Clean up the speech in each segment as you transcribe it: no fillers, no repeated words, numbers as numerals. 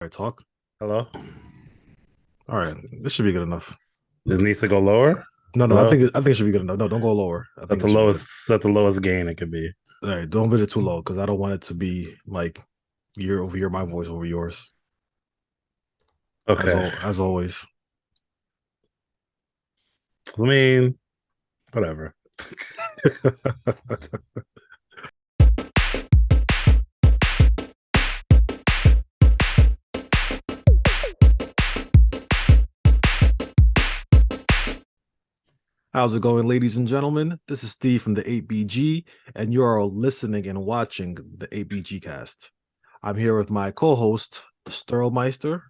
All right, talk. Hello? All right, this should be good enough. It needs to go lower? No, I Hello? think it should be good enough. No, don't go lower. I think At it the should be good. lowest gain it could be. All right, don't put it too low because I don't want it to be like year over year, my voice over yours. Okay. As always. I mean, whatever. How's it going, ladies and gentlemen? This is Steve from the 8BG, and you are listening and watching the 8BGCAST. I'm here with my co-host Sterlmeister,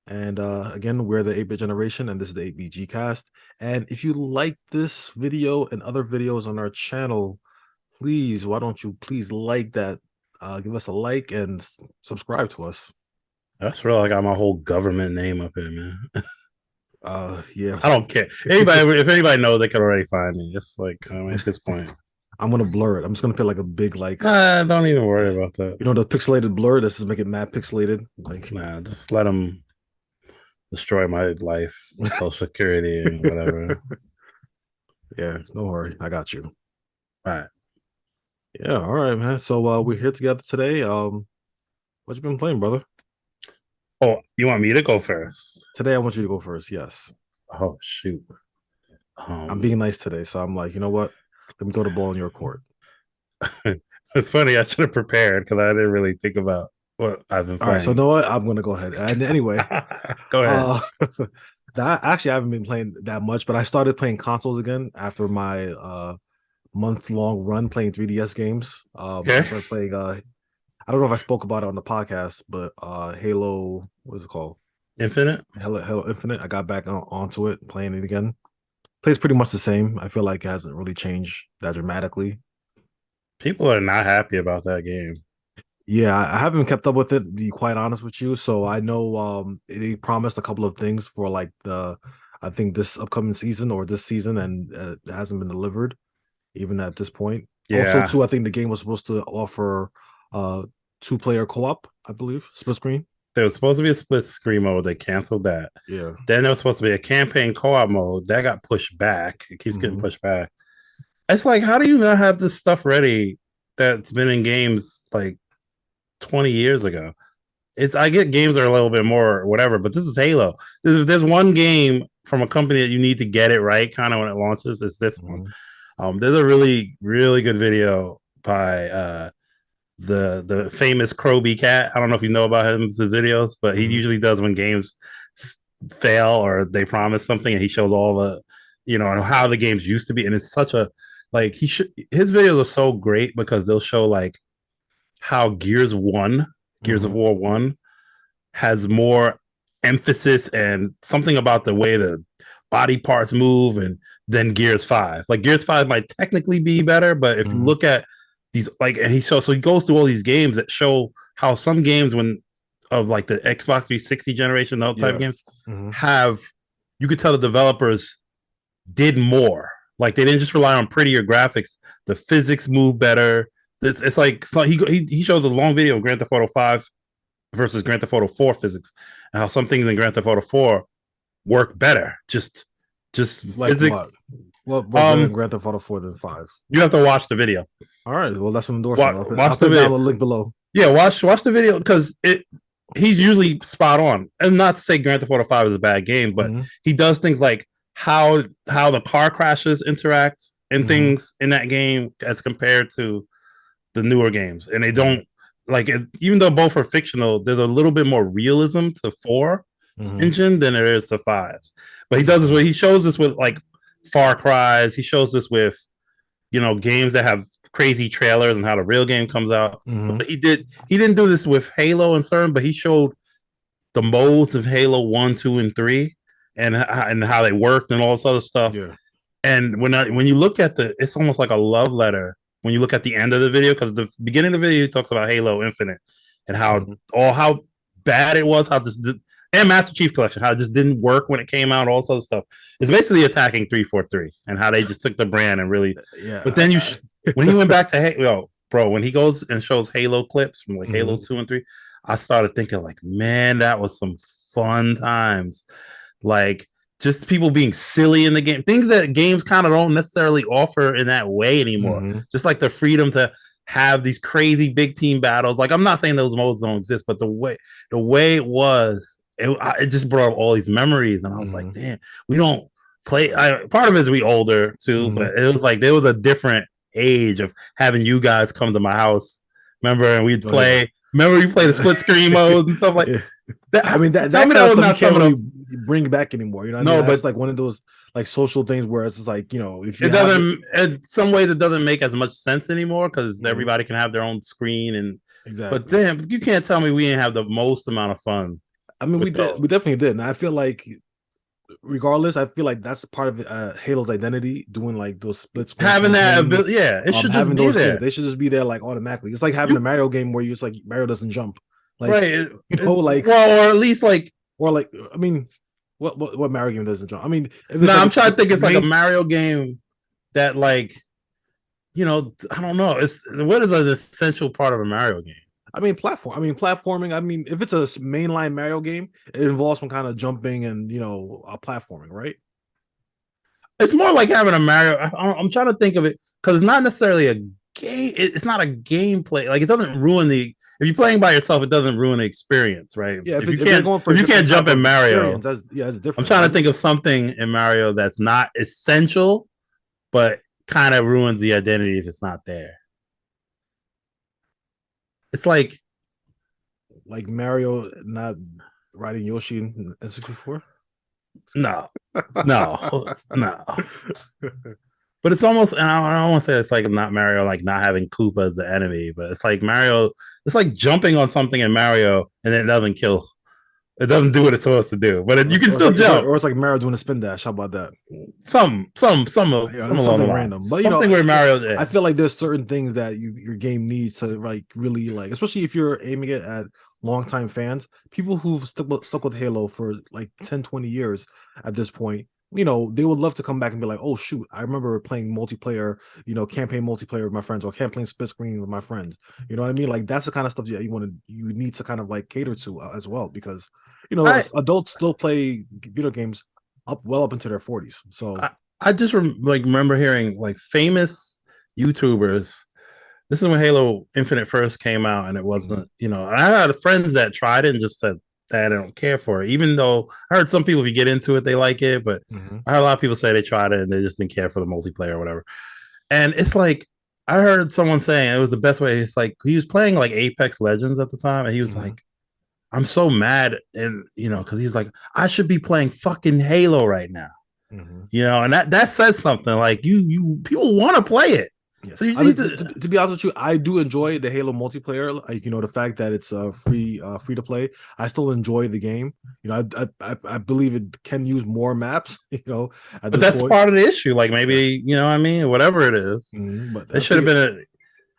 and again, we're the 8-bit generation, and this is the 8BGCast. And if you like this video and other videos on our channel, please, why don't you please like that? Give us a like and subscribe to us. That's real. I got my whole government name up here, man. Yeah, I don't care. Anybody, if anybody knows, they can already find me. It's like, I mean, at this point, I'm gonna blur it. I'm just gonna put like a big like, nah, don't even worry about that. the pixelated blur. This is make it mad pixelated. Like, Nah, just let them destroy my life, social security, and whatever. yeah, don't worry, I got you. All right. Yeah, all right, man. So we're here together today. What you been playing, brother? Oh, you want me to go first? Today I want you to go first. Yes. Oh, shoot. I'm Um, being nice today, so I'm like, you know what? Let me throw the ball in your court. it's funny. I should have prepared because I didn't really think about what I've been All right, so you playing. know what? I'm gonna go ahead. And anyway, Go ahead. uh that actually I haven't been playing that much, but I started playing consoles again after my month-long run playing 3DS games. I Okay. started playing I don't know if I spoke about it on the podcast, but Halo, what is it called? Infinite. Halo Infinite. I got back onto it, playing it again. Plays pretty much the same. I feel like it hasn't really changed that dramatically. People are not happy about that game. Yeah, I haven't kept up with it, to be quite honest with you. So I know they promised a couple of things for like the I think this upcoming season or this season, and it hasn't been delivered even at this point. Also, Yeah. too, I think the game was supposed to offer uh two-player co-op, I believe, split screen. There was supposed to be a split screen mode. They canceled that. Yeah. Then there was supposed to be a campaign co-op mode that got pushed back. It keeps getting Hmm. pushed back. It's like, how do you not have this stuff ready that's been in games like 20 years ago? It's I get games are a little bit more whatever, but this is Halo. There's one game from a company that you need to get it right kind of when it launches. It's this one. Hmm. There's a really really good video by the famous Kroby Cat. I don't know if you know about his videos, but he Hmm. usually does when games fail or they promise something, and he shows all the how the games used to be, and it's such a like he should his videos are so great because they'll show like how Gears of Hmm. War One has more emphasis and something about the way the body parts move and then Gears 5. Like Gears 5 might technically be better, but if you Hmm. look at these like and he goes through all these games that show how some games when of like the Xbox 360 generation, those type of Yeah. games Hmm. have you could tell the developers did more. Like they didn't just rely on prettier graphics. The physics move better. It's like so he showed the long video of Grand Theft Auto 5 versus Grand Theft Auto 4 physics and how some things in Grand Theft Auto 4 work better. Just Like what? physics. What better than Um, Grand Theft Auto 4 than 5? you have to watch the video. All right, well that's an endorsement. I'll Watch the put down video. the link below. Yeah, watch the video because it he's usually spot on. And not to say Grand Theft Auto 5 is a bad game, but Hmm. he does things like how the car crashes interact and Hmm. things in that game as compared to the newer games. And they Hmm. don't like it, even though both are fictional, there's a little bit more realism to 4 Hmm. engine than there is to 5s. But he does this Interesting. with he shows this with like Far Cries, he shows this with games that have crazy trailers and how the real game comes out. Hmm. But he didn't do this with Halo and CERN, but he showed the modes of Halo 1, 2, and 3 and how they worked and all this other stuff. Yeah. And when you look at it's almost like a love letter when you look at the end of the video, because the beginning of the video he talks about Halo Infinite and Hmm. how bad it was, and Master Chief Collection, how it just didn't work when it came out, all this other stuff. It's basically attacking 343 and how they just took the brand and really. But Yeah. then when he went back to Halo, bro, when he goes and shows Halo clips from like Halo Hmm. 2 and 3, I started thinking like, man, that was some fun times. Like just people being silly in the game, things that games kind of don't necessarily offer in that way anymore. Mm-hmm. Just like the freedom to have these crazy big team battles. Like I'm not saying those modes don't exist, but the way it was, it just brought up all these memories, and I was like, Mm-hmm. damn, we don't play. Part of it is we older too, Mm-hmm. but it was like there was a different age of having you guys come to my house. Remember, and we'd Oh yeah. play. Remember, we play the split screen modes and stuff like Yeah. I that. mean that Tell that me kind that of was stuff you not some can't of really the bring back anymore. You know what I mean? no, That's but like one of those like social things where it's just like, if it you have it. doesn't. In some ways, it doesn't make as much sense anymore because Mhm. everybody can have their own screen and. But Exactly. then you can't tell me we didn't have the most amount of fun I mean, we with did. those. We definitely did. And I feel like, regardless, I feel like that's part of Halo's identity, doing like those split screen Having that campaigns, ability, yeah, it should just having be those things. there. They should just be there like automatically. It's like having a You Mario game where you it's like Mario doesn't jump, like right? like Well, or at least like or like I mean, what Mario game doesn't jump? I mean, if no, it's like I'm trying to think. a It's like a main. Mario game that like I don't know. It's what is an essential part of a Mario game? I mean, platforming. I mean, if it's a mainline Mario game, it involves some kind of jumping and platforming, right? It's more like having a Mario. I'm trying to think of it because it's not necessarily a game. It's not a gameplay. Like it doesn't ruin the. If you're playing by yourself, it doesn't ruin the experience, right? Yeah, If you if they're can't, going for if a you different can't type jump in of experience, Mario, that's I'm different. trying to think of something in Mario that's not essential, but kind of ruins the identity if it's not there. It's like Mario not riding Yoshi in N64. no, no, no. But it's almost, and I don't want to say it's like not Mario, like not having Koopa as the enemy, but it's like Mario, it's like jumping on something in Mario and it doesn't kill. It doesn't do what it's supposed to do, but you can Or still jump. it's like Mario doing a spin dash. How about that? Some It's along the something lines. random, but Something where Mario, I yeah. feel like there's certain things that your game needs to like really like, especially if you're aiming it at longtime fans, people who've stuck with Halo for like 10, 20 years at this point. They would love to come back and be like, oh shoot, I remember playing multiplayer, campaign multiplayer with my friends, or campaign split screen with my friends. You know what I mean? Like that's the kind of stuff that you need to kind of like cater to as well, because I adults still play video games up into their 40s. So I, I just remember hearing like famous YouTubers. This is when Halo Infinite first came out, and it wasn't, and I had friends that tried it and just said that I don't care for it. Even though I heard some people, if you get into it, they like it, but mhm. I heard a lot of people say they tried it and they just didn't care for the multiplayer or whatever. And it's like I heard someone saying it was the best way. It's like he was playing like Apex Legends at the time, and he was Mhm. like, "I'm so mad," and because he was like, "I should be playing fucking Halo right now." Mhm. And that says something. Like you people want to play it, Yeah, so you I need mean, to. to be honest with you, I do enjoy the Halo multiplayer. Like the fact that it's free to play. I still enjoy the game. I believe it can use more maps. At But this that's point. part of the issue. Like Yeah, maybe what I mean, whatever it is, but it I should have think been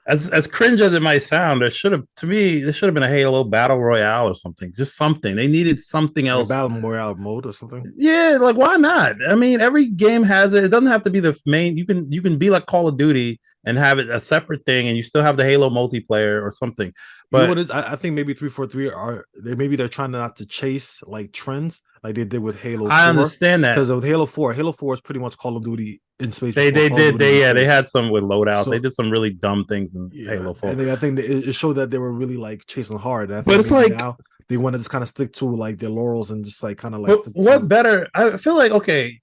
as cringe as it might sound. There should have been a Halo battle royale or something. Just something. They needed something like a else. battle royale mode or something. Yeah, like why not? I mean, every game has it. It doesn't have to be the main. You can be like Call of Duty and have it a separate thing, and you still have the Halo multiplayer or something. You know what But is? I think maybe 343 they're trying not to chase like trends like they did with Halo I 4, understand that because with Halo 4 is pretty much Call of Duty in space they before they Call of did Duty in they space. had some with loadouts. They So did some really dumb things in yeah, Halo Four. and I think that it showed that they were really like chasing hard. And I But think it's maybe like, now they want to just kind of stick to like their laurels and just like kind of like but stick what to. better? I feel like okay,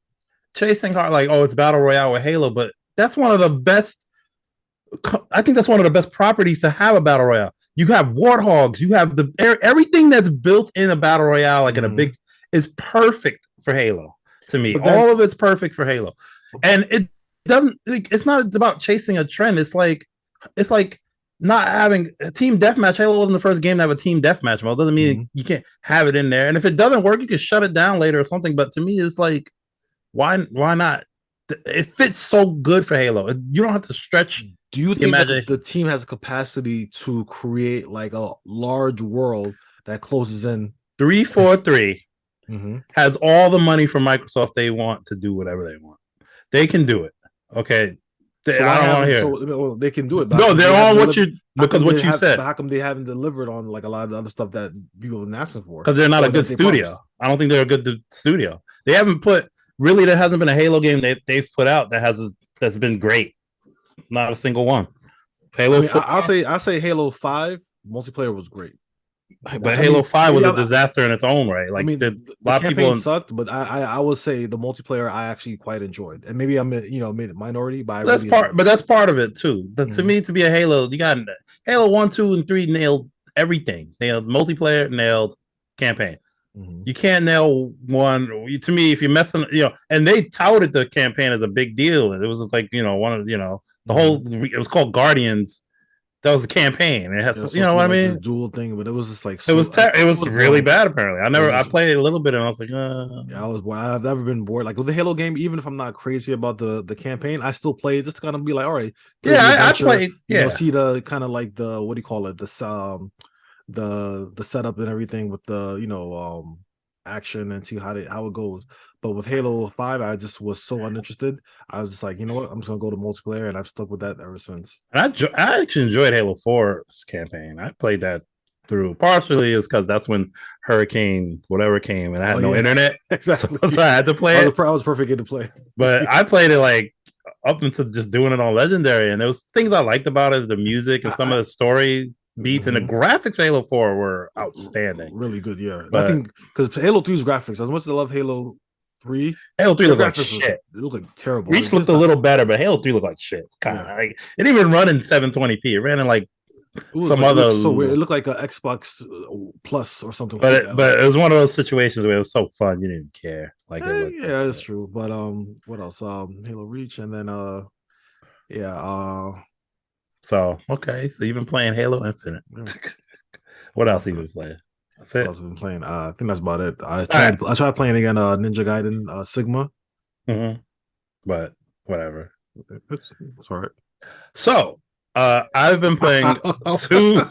chasing hard, like it's battle royale with Halo, but that's one of the best. I think that's one of the best properties to have a battle royale. You have warthogs, you have everything that's built in a battle royale, like in a Mhm. big, is perfect for Halo. To me, But then, all of it's perfect for Halo, and it doesn't. It's not about chasing a trend. It's like not having a team deathmatch. Halo wasn't the first game to have a team deathmatch mode. Doesn't mean mhm. you can't have it in there. And if it doesn't work, you can shut it down later or something. But to me, it's like why not? It fits so good for Halo. You don't have to stretch Do you the think that imagination. the team has a capacity to create like a large world that closes in? 343 Mhm. has all the money from Microsoft they want to do whatever they want. They can do it. Okay. So I why don't want to haven't hear. so well, they can do it? But No, they're on what you because what you said. But how come they haven't delivered on like a lot of the other stuff that people have been asking for? Because they're not a Or good that they promised? studio. I don't think they're a good studio. They haven't put really. There hasn't been a Halo game they've put out that's been great. Not a single one. Halo I mean, 4, I'll say Halo 5 multiplayer was great. but I mean, Halo 5 was maybe a disaster in its own right. I Like mean, a the lot of people campaign sucked, but I would say the multiplayer I actually quite enjoyed, and maybe I'm minority, but I that's really enjoyed. that's part of it too. But to Mm-hmm. me, to be a Halo, you got Halo 1, 2, and 3 nailed everything. Nailed multiplayer, nailed campaign. Mm-hmm. You can't nail one. To me, if you're messing, and they touted the campaign as a big deal. It was like, one of, the whole, it was called Guardians. That was the campaign. It has, Yeah, you supposed know to be what I like this mean? dual thing, but it was just like It was, it was really boring. bad. Apparently, I played a little bit and I was like, yeah, I was bored. I've never been bored. Like with the Halo game, even if I'm not crazy about the campaign, I still play it just to kind of be like, all right, play the I adventure, played, see the kind of like the what do you call it, the setup and everything with the action and see how it goes. But with Halo 5, I just was so uninterested. I was just like, you know what, I'm just gonna go to multiplayer, and I've stuck with that ever since. I actually enjoyed Halo 4's campaign. I played that through. Partially is because that's when Hurricane whatever came, and I had no internet, exactly. So I had to play it. I was perfect to play, but I played it like up until just doing it on Legendary, and there was things I liked about it, the music and some of the story beats, and the graphics for Halo 4 were outstanding, really good. Yeah, but I think because Halo 3's graphics, as much as I love Halo 3, Halo 3 looked like shit. They look like terrible. Reach looked a little better, but Halo 3 looked like shit. Kind of. Like, it didn't even run in 720p. It ran in like some other. It so weird. It looked like an Xbox Plus or something. But it was one of those situations where it was so fun you didn't care. Like yeah, that's true. But what else? Halo Reach, and then So okay, so you've been playing Halo Infinite. What else have you been playing? That's it. What else have been playing? I think that's about it. I tried playing again. Ninja Gaiden Sigma. Mm-hmm. But whatever. It's all right. So I've been playing two.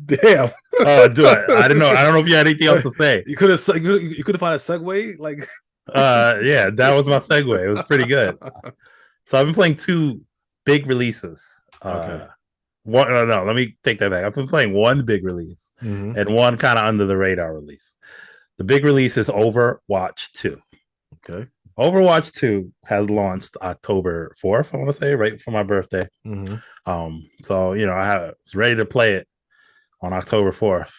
Damn. I don't know. I don't know if you had anything else to say. You could have found a segue. Like yeah, that was my segue. It was pretty good. So I've been playing two big releases. Okay. No, let me take that back. I've been playing one big release and one kind of under the radar release. The big release is Overwatch 2. Okay. Overwatch 2 has launched October 4th, I want to say, right for my birthday. So, I was ready to play it on October 4th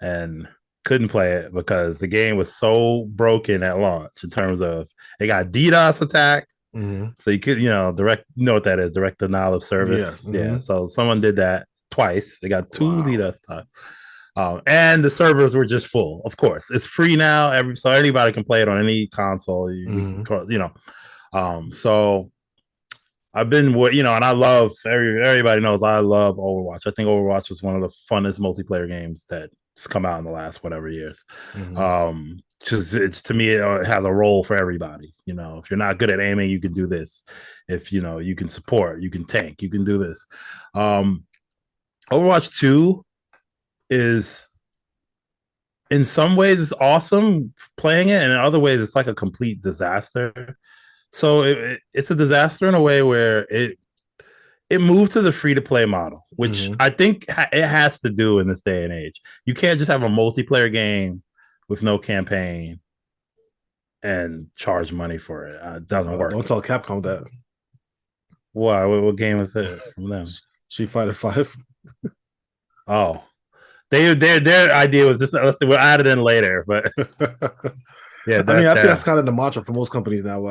and couldn't play it because the game was so broken at launch in terms of it got DDoS attacked. So you could, direct, what that is, direct denial of service. Yeah. So someone did that twice. They got 2 DDoS attacks. And the servers were just full. Of course, it's free now. So anybody can play it on any console. So I've been, and I love everybody knows I love Overwatch. I think Overwatch was one of the funnest multiplayer games that's come out in the last whatever years. It's to me, it has a role for everybody. If you're not good at aiming, you can do this. If you can support, you can tank, you can do this. Overwatch 2 is, in some ways, it's awesome playing it, and in other ways, it's like a complete disaster. So it's a disaster in a way where it moved to the free-to-play model, which I think it has to do in this day and age. You can't just have a multiplayer game with no campaign and charge money for it. It doesn't work. Don't tell Capcom that. Why? What game is that from them? Street Fighter 5. Oh, their idea was just, let's see, we'll add it in later, but yeah. I think that's kind of the mantra for most companies now.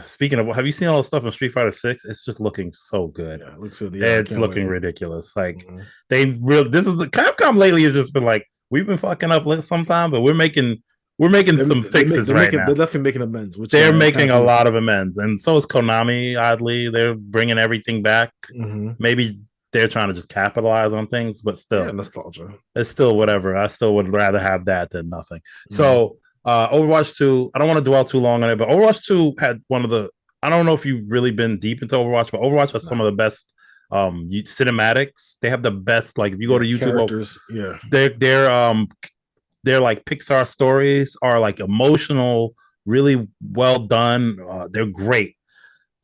Speaking of, have you seen all the stuff in Street Fighter 6? It's just looking so good. Yeah, it looks good. Yeah, it's looking ridiculous. Like this is the Capcom lately has just been like, we've been fucking up sometime, but we're making some fixes right now. They're definitely making amends. They're making a lot of amends, and so is Konami. Oddly, they're bringing everything back. Maybe they're trying to just capitalize on things, but still, nostalgia. It's still whatever. I still would rather have that than nothing. So Overwatch 2, I don't want to dwell too long on it, but Overwatch 2 had one of the, I don't know if you've really been deep into Overwatch, but Overwatch has some of the best cinematics. They have the best, like if you go to YouTube, they're like Pixar stories are like emotional, really well done. They're great.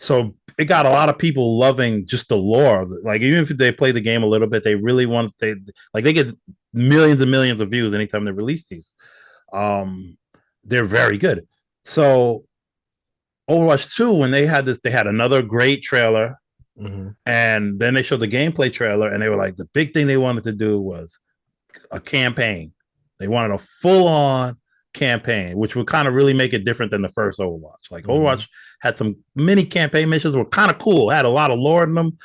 So it got a lot of people loving just the lore. Like even if they play the game a little bit, they really want they get millions and millions of views anytime they release these. Um, they're very good. So Overwatch 2, when they had this, they had another great trailer, and then they showed the gameplay trailer, and they were like, the big thing they wanted to do was a campaign. They wanted a full-on campaign, which would kind of really make it different than the first Overwatch. Like Overwatch had some mini campaign missions, were kind of cool, had a lot of lore in them,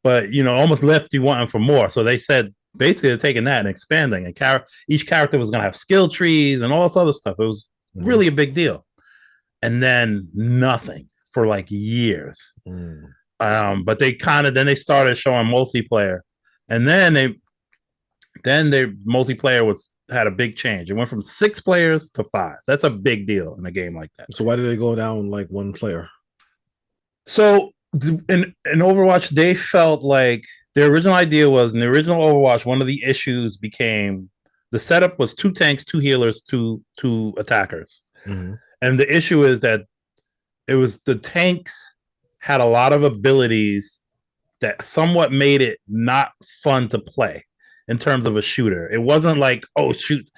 but almost left you wanting for more. So they said basically they're taking that and expanding, and each character was going to have skill trees and all this other stuff. It was really a big deal. And then nothing for like years. But they then they started showing multiplayer, and then their multiplayer had a big change. It went from 6 players to 5. That's a big deal in a game like that. So why did they go down like 1 player? So in Overwatch, they felt like their original idea was in the original Overwatch, one of the issues became the setup was 2 tanks, 2 healers, 2 attackers. And the issue is that it was the tanks had a lot of abilities that somewhat made it not fun to play in terms of a shooter. It wasn't like, oh, shoot,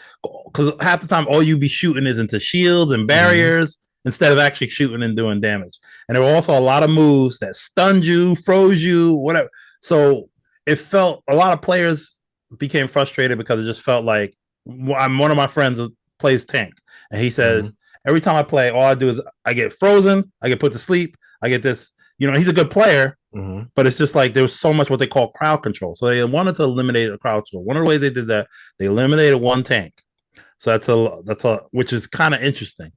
because half the time all you be shooting is into shields and barriers instead of actually shooting and doing damage. And there were also a lot of moves that stunned you, froze you, whatever. So it felt a lot of players became frustrated because it just felt like one of my friends plays tank, and he says, every time I play, all I do is I get frozen, I get put to sleep, I get this. He's a good player, but it's just like there was so much what they call crowd control. So they wanted to eliminate a crowd control. One of the ways they did that, they eliminated 1 tank. So that's a which is kind of interesting.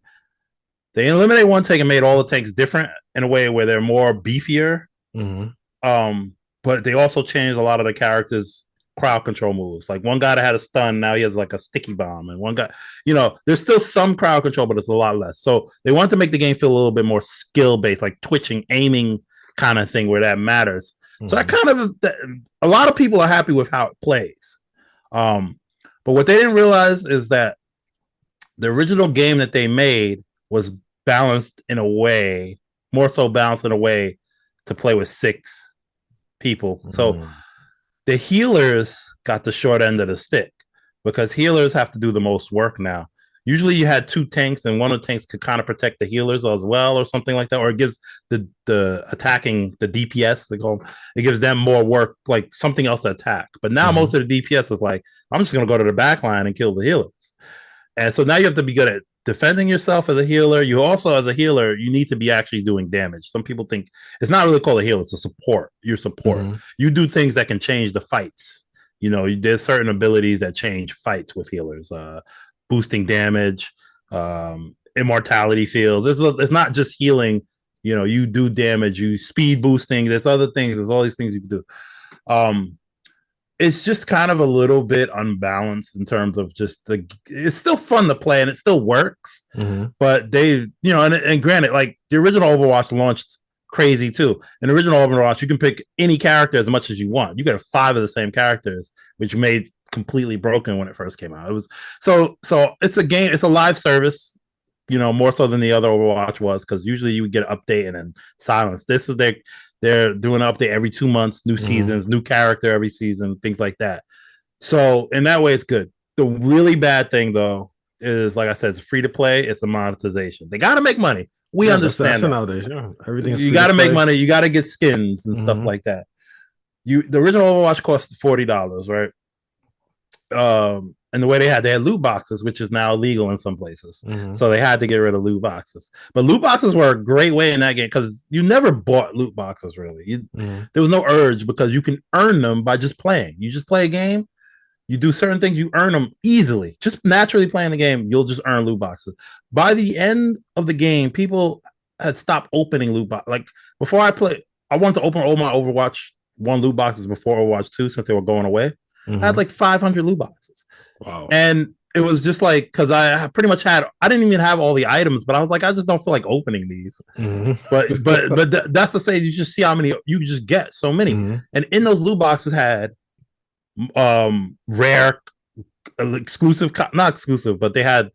They eliminated 1 tank and made all the tanks different in a way where they're more beefier. But they also changed a lot of the characters' crowd control moves. Like one guy that had a stun, now he has like a sticky bomb, and one guy, there's still some crowd control, but it's a lot less. So they want to make the game feel a little bit more skill based, like twitching, aiming kind of thing where that matters. So I a lot of people are happy with how it plays. But what they didn't realize is that the original game that they made was balanced in a way, more so balanced in a way to play with 6 people. So the healers got the short end of the stick because healers have to do the most work now. Usually you had 2 tanks, and one of the tanks could kind of protect the healers as well or something like that, or it gives the attacking, the DPS, they call them, it gives them more work, like something else to attack. But now most of the DPS is like, I'm just going to go to the back line and kill the healers. And so now you have to be good at defending yourself as a healer. You also, as a healer, you need to be actually doing damage. Some people think it's not really called a healer, it's a support. You're support. You do things that can change the fights. There's certain abilities that change fights with healers, boosting damage, immortality fields. It's not just healing. You do damage, you speed boosting. There's other things. There's all these things you can do. It's just kind of a little bit unbalanced in terms of just it's still fun to play and it still works, but they, and granted, like the original Overwatch launched crazy too. In the original Overwatch, you can pick any character as much as you want. You get 5 of the same characters, which made completely broken when it first came out. It was so it's a game, it's a live service, more so than the other Overwatch was, because usually you would get an update and then silence. This is they're doing an update every 2 months, new seasons, new character every season, things like that. So in that way, it's good. The really bad thing, though, is, like I said, it's free to play. It's a monetization. They got to make money. We understand that. Nowadays. Everything's you got to make money. You got to get skins and stuff like that. The original Overwatch cost $40, right? And the way they had loot boxes, which is now illegal in some places. So they had to get rid of loot boxes. But loot boxes were a great way in that game because you never bought loot boxes, really. There was no urge because you can earn them by just playing. You just play a game, you do certain things, you earn them easily. Just naturally playing the game, you'll just earn loot boxes. By the end of the game, people had stopped opening loot boxes. Like before I wanted to open all my Overwatch 1 loot boxes before Overwatch 2 since they were going away. I had like 500 loot boxes. Wow. And it was just like, because I pretty much I didn't even have all the items, but I was like, I just don't feel like opening these. But that's to say, you just see how many you just get, so many. And in those loot boxes had rare, exclusive, not exclusive, but they had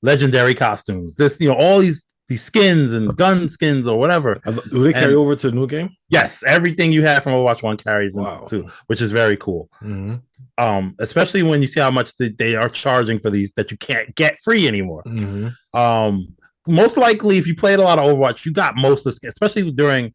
legendary costumes. All these these skins and gun skins or whatever. Do they carry over to the new game? Yes, everything you have from Overwatch 1 carries into 2, which is very cool. Mm-hmm. Especially when you see how much they are charging for these that you can't get free anymore. Mm-hmm. Most likely, if you played a lot of Overwatch, you got most of the skins, especially during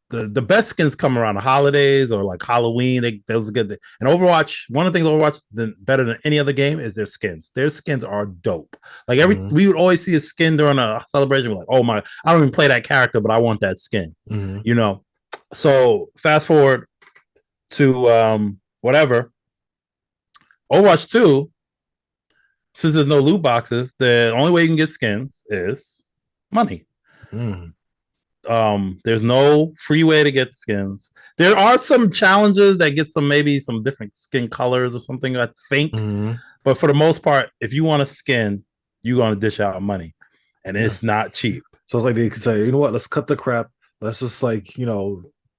the best skins come around the holidays or like Halloween. Those are good. And Overwatch, one of the things Overwatch better than any other game is their skins. Their skins are dope. Like we would always see a skin during a celebration. We're like, oh my, I don't even play that character, but I want that skin. Mm-hmm. You know. So fast forward to whatever Overwatch 2. Since there's no loot boxes, the only way you can get skins is money. There's no free way to get skins. There are some challenges that get maybe some different skin colors or something, I think. But for the most part, if you want a skin, you're gonna dish out money, and it's not cheap. So it's like they could say, you know what? Let's cut the crap. Let's just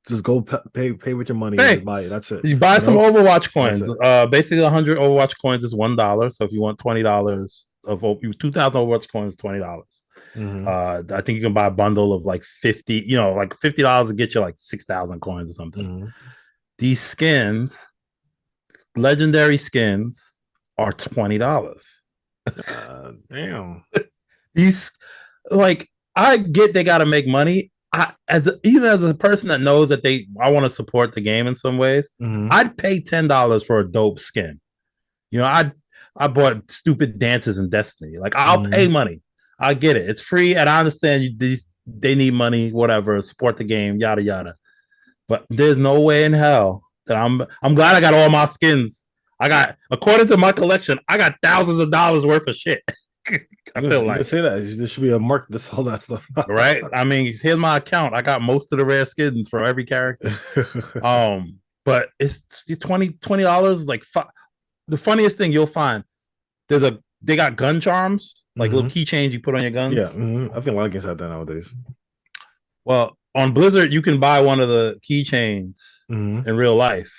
just go pay with your money and buy it. That's it. You buy some Overwatch coins. Basically, 100 Overwatch coins is $1. So if you want $20 of 2,000 Overwatch coins, $20. I think you can buy a bundle of like 50. Like $50 to get you like 6,000 coins or something. These skins, legendary skins, are $20. Damn. These, like, I get they got to make money. Even as a person that knows that I want to support the game in some ways, I'd pay $10 for a dope skin. I bought stupid dances in Destiny. Like, I'll pay money. I get it. It's free, and I understand they need money, whatever, support the game, yada yada. But there's no way in hell that I'm glad I got all my skins. According to my collection, I got thousands of dollars worth of shit. I feel like say that there should be a mark to all that stuff, right? I mean, here's my account. I got most of the rare skins for every character. But it's $20. Like the funniest thing you'll find, they got gun charms, like little keychains you put on your guns. Yeah, I think a lot of games have that nowadays. Well, on Blizzard, you can buy one of the keychains in real life,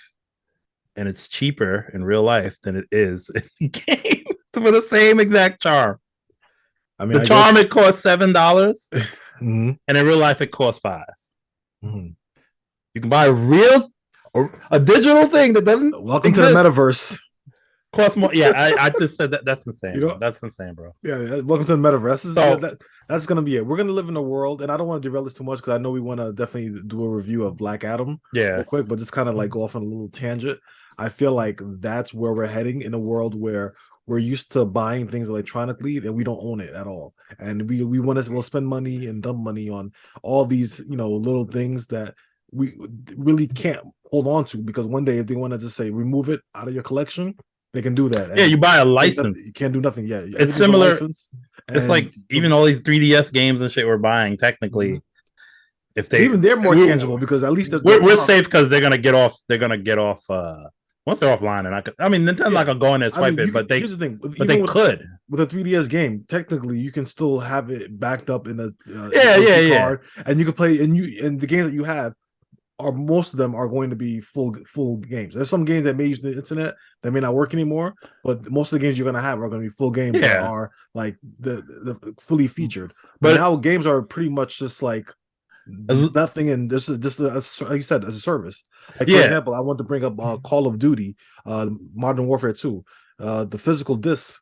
and it's cheaper in real life than it is in the game. For the same exact charm. I mean, it costs $7, and in real life it costs $5. You can buy a digital thing that doesn't. Welcome to the metaverse. Costs more. Yeah, I just said that. That's insane. That's insane, bro. Yeah, welcome to the metaverse. That's gonna be it. We're gonna live in a world, and I don't want to derail this too much because I know we want to definitely do a review of Black Adam. Yeah, real quick, but just kind of like go off on a little tangent. I feel like that's where we're heading in a world where we're used to buying things electronically and we don't own it at all. And we'll spend money and dump money on all these, little things that we really can't hold on to, because one day if they want to just say remove it out of your collection, they can do that. Yeah, you buy a license. You can't do nothing. Yeah, it's similar. It's like even all these 3DS games and shit we're buying, technically. If they're more tangible, because at least we're safe because they're gonna get off. Once they're offline, and Nintendo's not gonna go in there and swipe it, but here's the thing. But they could with a 3DS game. Technically, you can still have it backed up in a card, and you can play. And the games that you have most of them are going to be full games. There's some games that may use the internet that may not work anymore, but most of the games you're gonna have are going to be full games that are like the fully featured. But now games are pretty much just like nothing, and this is just like you said, as a service. Like, for example, I want to bring up Call of Duty, Modern Warfare 2. The physical disc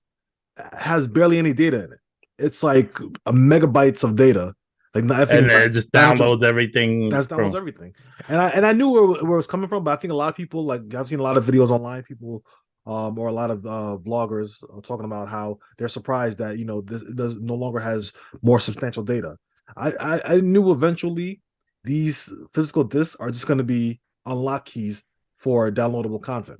has barely any data in it. It's like a megabytes of data. Like, and it just downloads everything. Downloads everything. And I knew where it was coming from, but I think a lot of people, like, I've seen a lot of videos online, people or a lot of bloggers talking about how they're surprised that this no longer has more substantial data. I knew eventually these physical discs are just going to be unlock keys for downloadable content.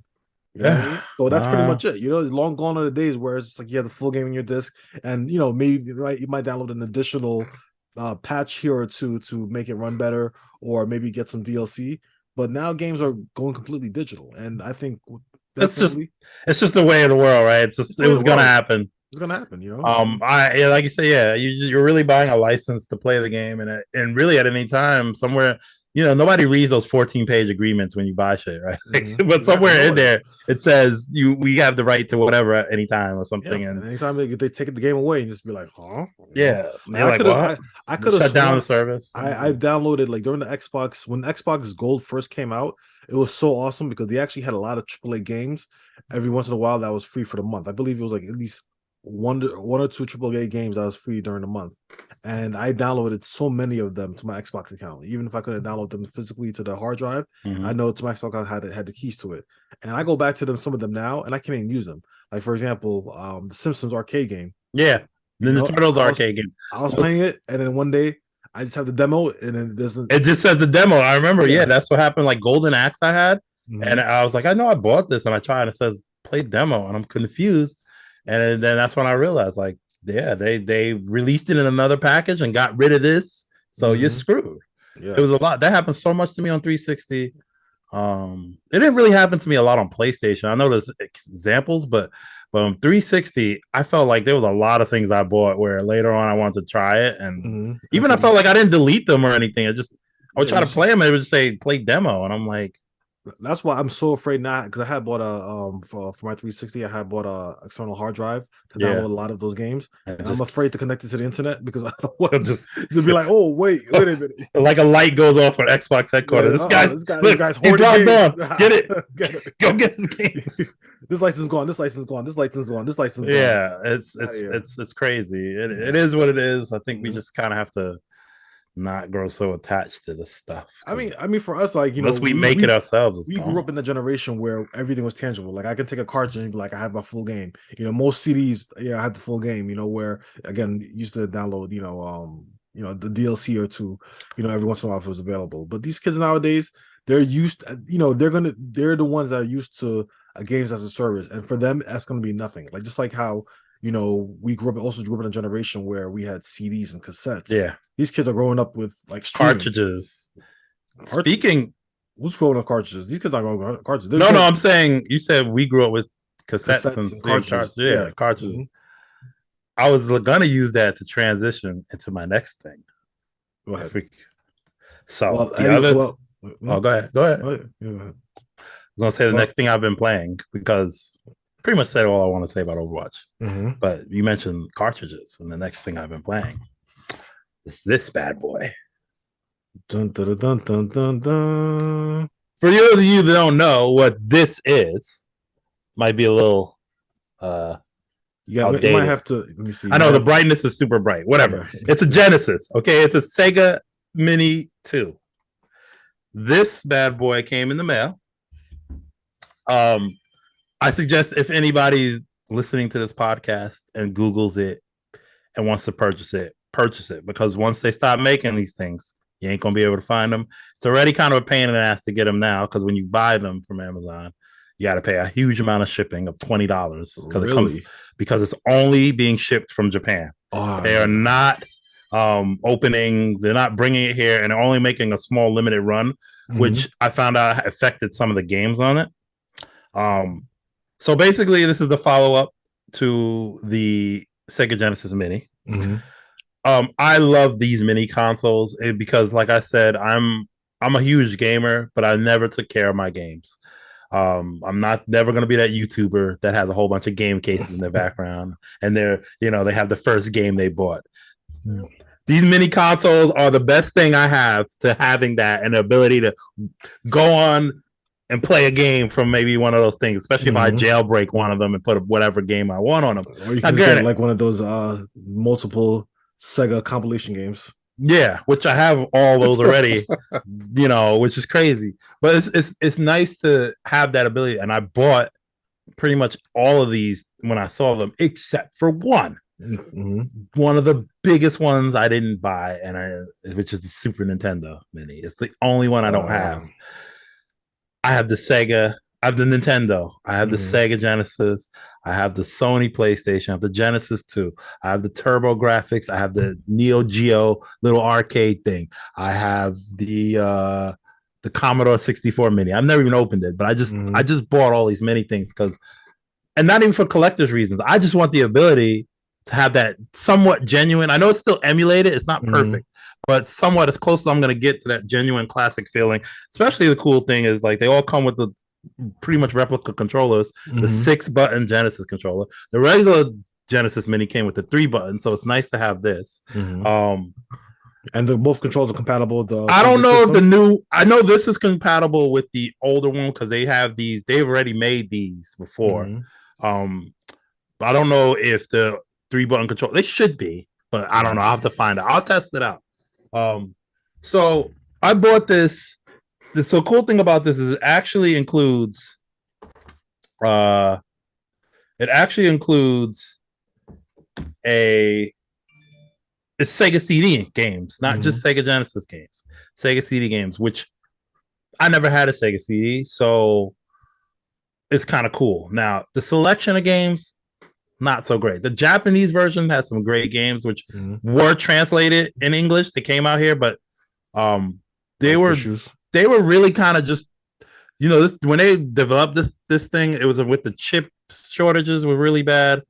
You know what I mean? So that's pretty much it. Long gone are the days where it's just like you have the full game in your disc, and maybe you might download an additional patch here or two to make it run better, or maybe get some DLC. But now games are going completely digital, and I think it's just the way of the world, right? It was gonna happen. It's gonna happen, like you say, you're really buying a license to play the game, and really at any time somewhere, nobody reads those 14-page agreements when you buy shit, right? Mm-hmm. But Exactly. somewhere in Nobody. there it says we have the right to whatever at any time or Yeah, something. and And anytime they take the game away and just be like, huh? yeah, Like you're like, what? I They could have shut down sworn the service. I downloaded like during the Xbox when Xbox Gold first came out. It was so awesome because they actually had a lot of AAA games every once in a while that was free for the month. I believe it was like at least one or two AAA games that was free during the month, and I downloaded so many of them to my Xbox account. Even if I couldn't download them physically to the hard drive, I know to my Xbox account had the keys to it, and I go back to some of them now, and I can't even use them. Like for example, the Simpsons arcade game. Yeah, You Ninja know, Turtles arcade game. I was playing it, and then one day I just have the demo, and then there's It just says the demo. I remember, yeah, yeah. that's what happened. Like Golden Axe, I had, and Mhm. I was like, I know I bought this, and I tried, and it says play demo, and I'm confused. And then that's when I realized, like, yeah, they released it in another package and got rid of this, so you're Mhm. screwed. It Yeah. was a lot. That happened so much to me on 360. It didn't really happen to me a lot on PlayStation. I know there's examples, but on 360, I felt like there was a lot of things I bought where later on I wanted to try it, and Mhm. even I felt like I didn't delete them or anything. I would Yeah, try to play them and it would just say play demo, and I'm like, that's why I'm so afraid not because I had bought a for my 360 I had bought a external hard drive to yeah, download a lot of those games, and and I'm just afraid to connect it to the internet because I don't want just to be like, oh wait a minute, like a light goes off at Xbox headquarters. This guy's this look, guy's he's hoarding logged games. on. Get it, Get it. go get his games. This license gone. This license gone. This license gone. This license gone. Yeah, it's Out of it's here. it's it's crazy. It Yeah. is what it is. I think we Mhm. just kind of have to not grow so attached to this stuff. I mean, for us, like Unless we make it ourselves, it's we grew gone. up in a generation where everything was tangible. Like I can take a cartridge and be like, I have my full game. Most CDs, yeah, I had the full game. Where again, used to download, the DLC or two, every once in a while if it was available. But these kids nowadays, they're used, they're the ones that are used to games as a service, and for them, that's gonna be nothing. Like just like how we also grew up in a generation where we had CDs and cassettes. Yeah, These kids are growing up with like streaming. cartridges. Cartridge. Speaking, Who's growing up cartridges? These kids are growing up cartridges. They're no, going I'm saying you said we grew up with cassettes cassettes and and seeing cartridges. cartridges. Yeah. Yeah, cartridges. Mhm. I was gonna use that to transition into my next thing. Go If ahead. we, so Well, the other, mhm. oh, go ahead, go ahead. Go ahead. Yeah, go ahead. I was gonna say the Well, next thing I've been playing because pretty much said all I want to say about Overwatch. mhm. But you mentioned cartridges, and the next thing I've been playing is this bad boy. Dun, dun, dun, dun, dun, dun. For those of you that don't know what this is, might be a little You might outdated. have to. Let me see. I know the brightness is super bright. Whatever. Yeah. It's a Genesis. Okay, it's a Sega Mini 2. This bad boy came in the mail. I suggest if anybody's listening to this podcast and Googles it and wants to purchase it because once they stop making these things, you ain't gonna be able to find them. It's already kind of a pain in the ass to get them now because when you buy them from Amazon, you got to pay a huge amount of shipping of $20 because it comes because it's only being shipped from Japan. Oh, They are not opening, they're not bringing it here, and they're only making a small limited run, which I found out affected some of the games on it. So basically, this is the follow up to the Sega Genesis Mini. I love these mini consoles because, like I said, I'm a huge gamer, but I never took care of my games. I'm not never going to be that YouTuber that has a whole bunch of game cases in their background and they have the first game they bought. These mini consoles are the best thing I have to having that and the ability to go on and play a game from maybe one of those things, especially if I jailbreak one of them and put whatever game I want on them. Or you can get like one of those multiple Sega compilation games. Yeah, which I have all those already, which is crazy. But it's nice to have that ability. And I bought pretty much all of these when I saw them, except for one. One of the biggest ones I didn't buy, which is the Super Nintendo Mini. It's the only one I don't have. I have the Sega, I have the Nintendo, I have the Sega Genesis, I have the Sony PlayStation, I have the Genesis 2, I have the Turbo Graphics, I have the Neo Geo little arcade thing, I have the Commodore 64 Mini. I've never even opened it, but I just bought all these mini things and not even for collector's reasons. I just want the ability to have that somewhat genuine. I know it's still emulated, it's not perfect, but somewhat as close as I'm going to get to that genuine classic feeling. Especially the cool thing is like they all come with the pretty much replica controllers, the 6-button Genesis controller. The regular Genesis Mini came with the 3 buttons, so it's nice to have this. And both controls are compatible with the I don't know system? if the new. I know this is compatible with the older one because they have these. They've already made these before. I don't know if the 3-button control. They should be, but I don't know. I'll have to find out. I'll test it out. So I bought this. So cool thing about this is it actually includes. It actually includes it's Sega CD games, not just Sega Genesis games. Sega CD games, which I never had a Sega CD, so it's kind of cool. Now, the selection of games, not so great. The Japanese version has some great games, which were translated in English. They came out here, but they were really kind of just, this when they developed this thing, it was with the chip shortages were really bad.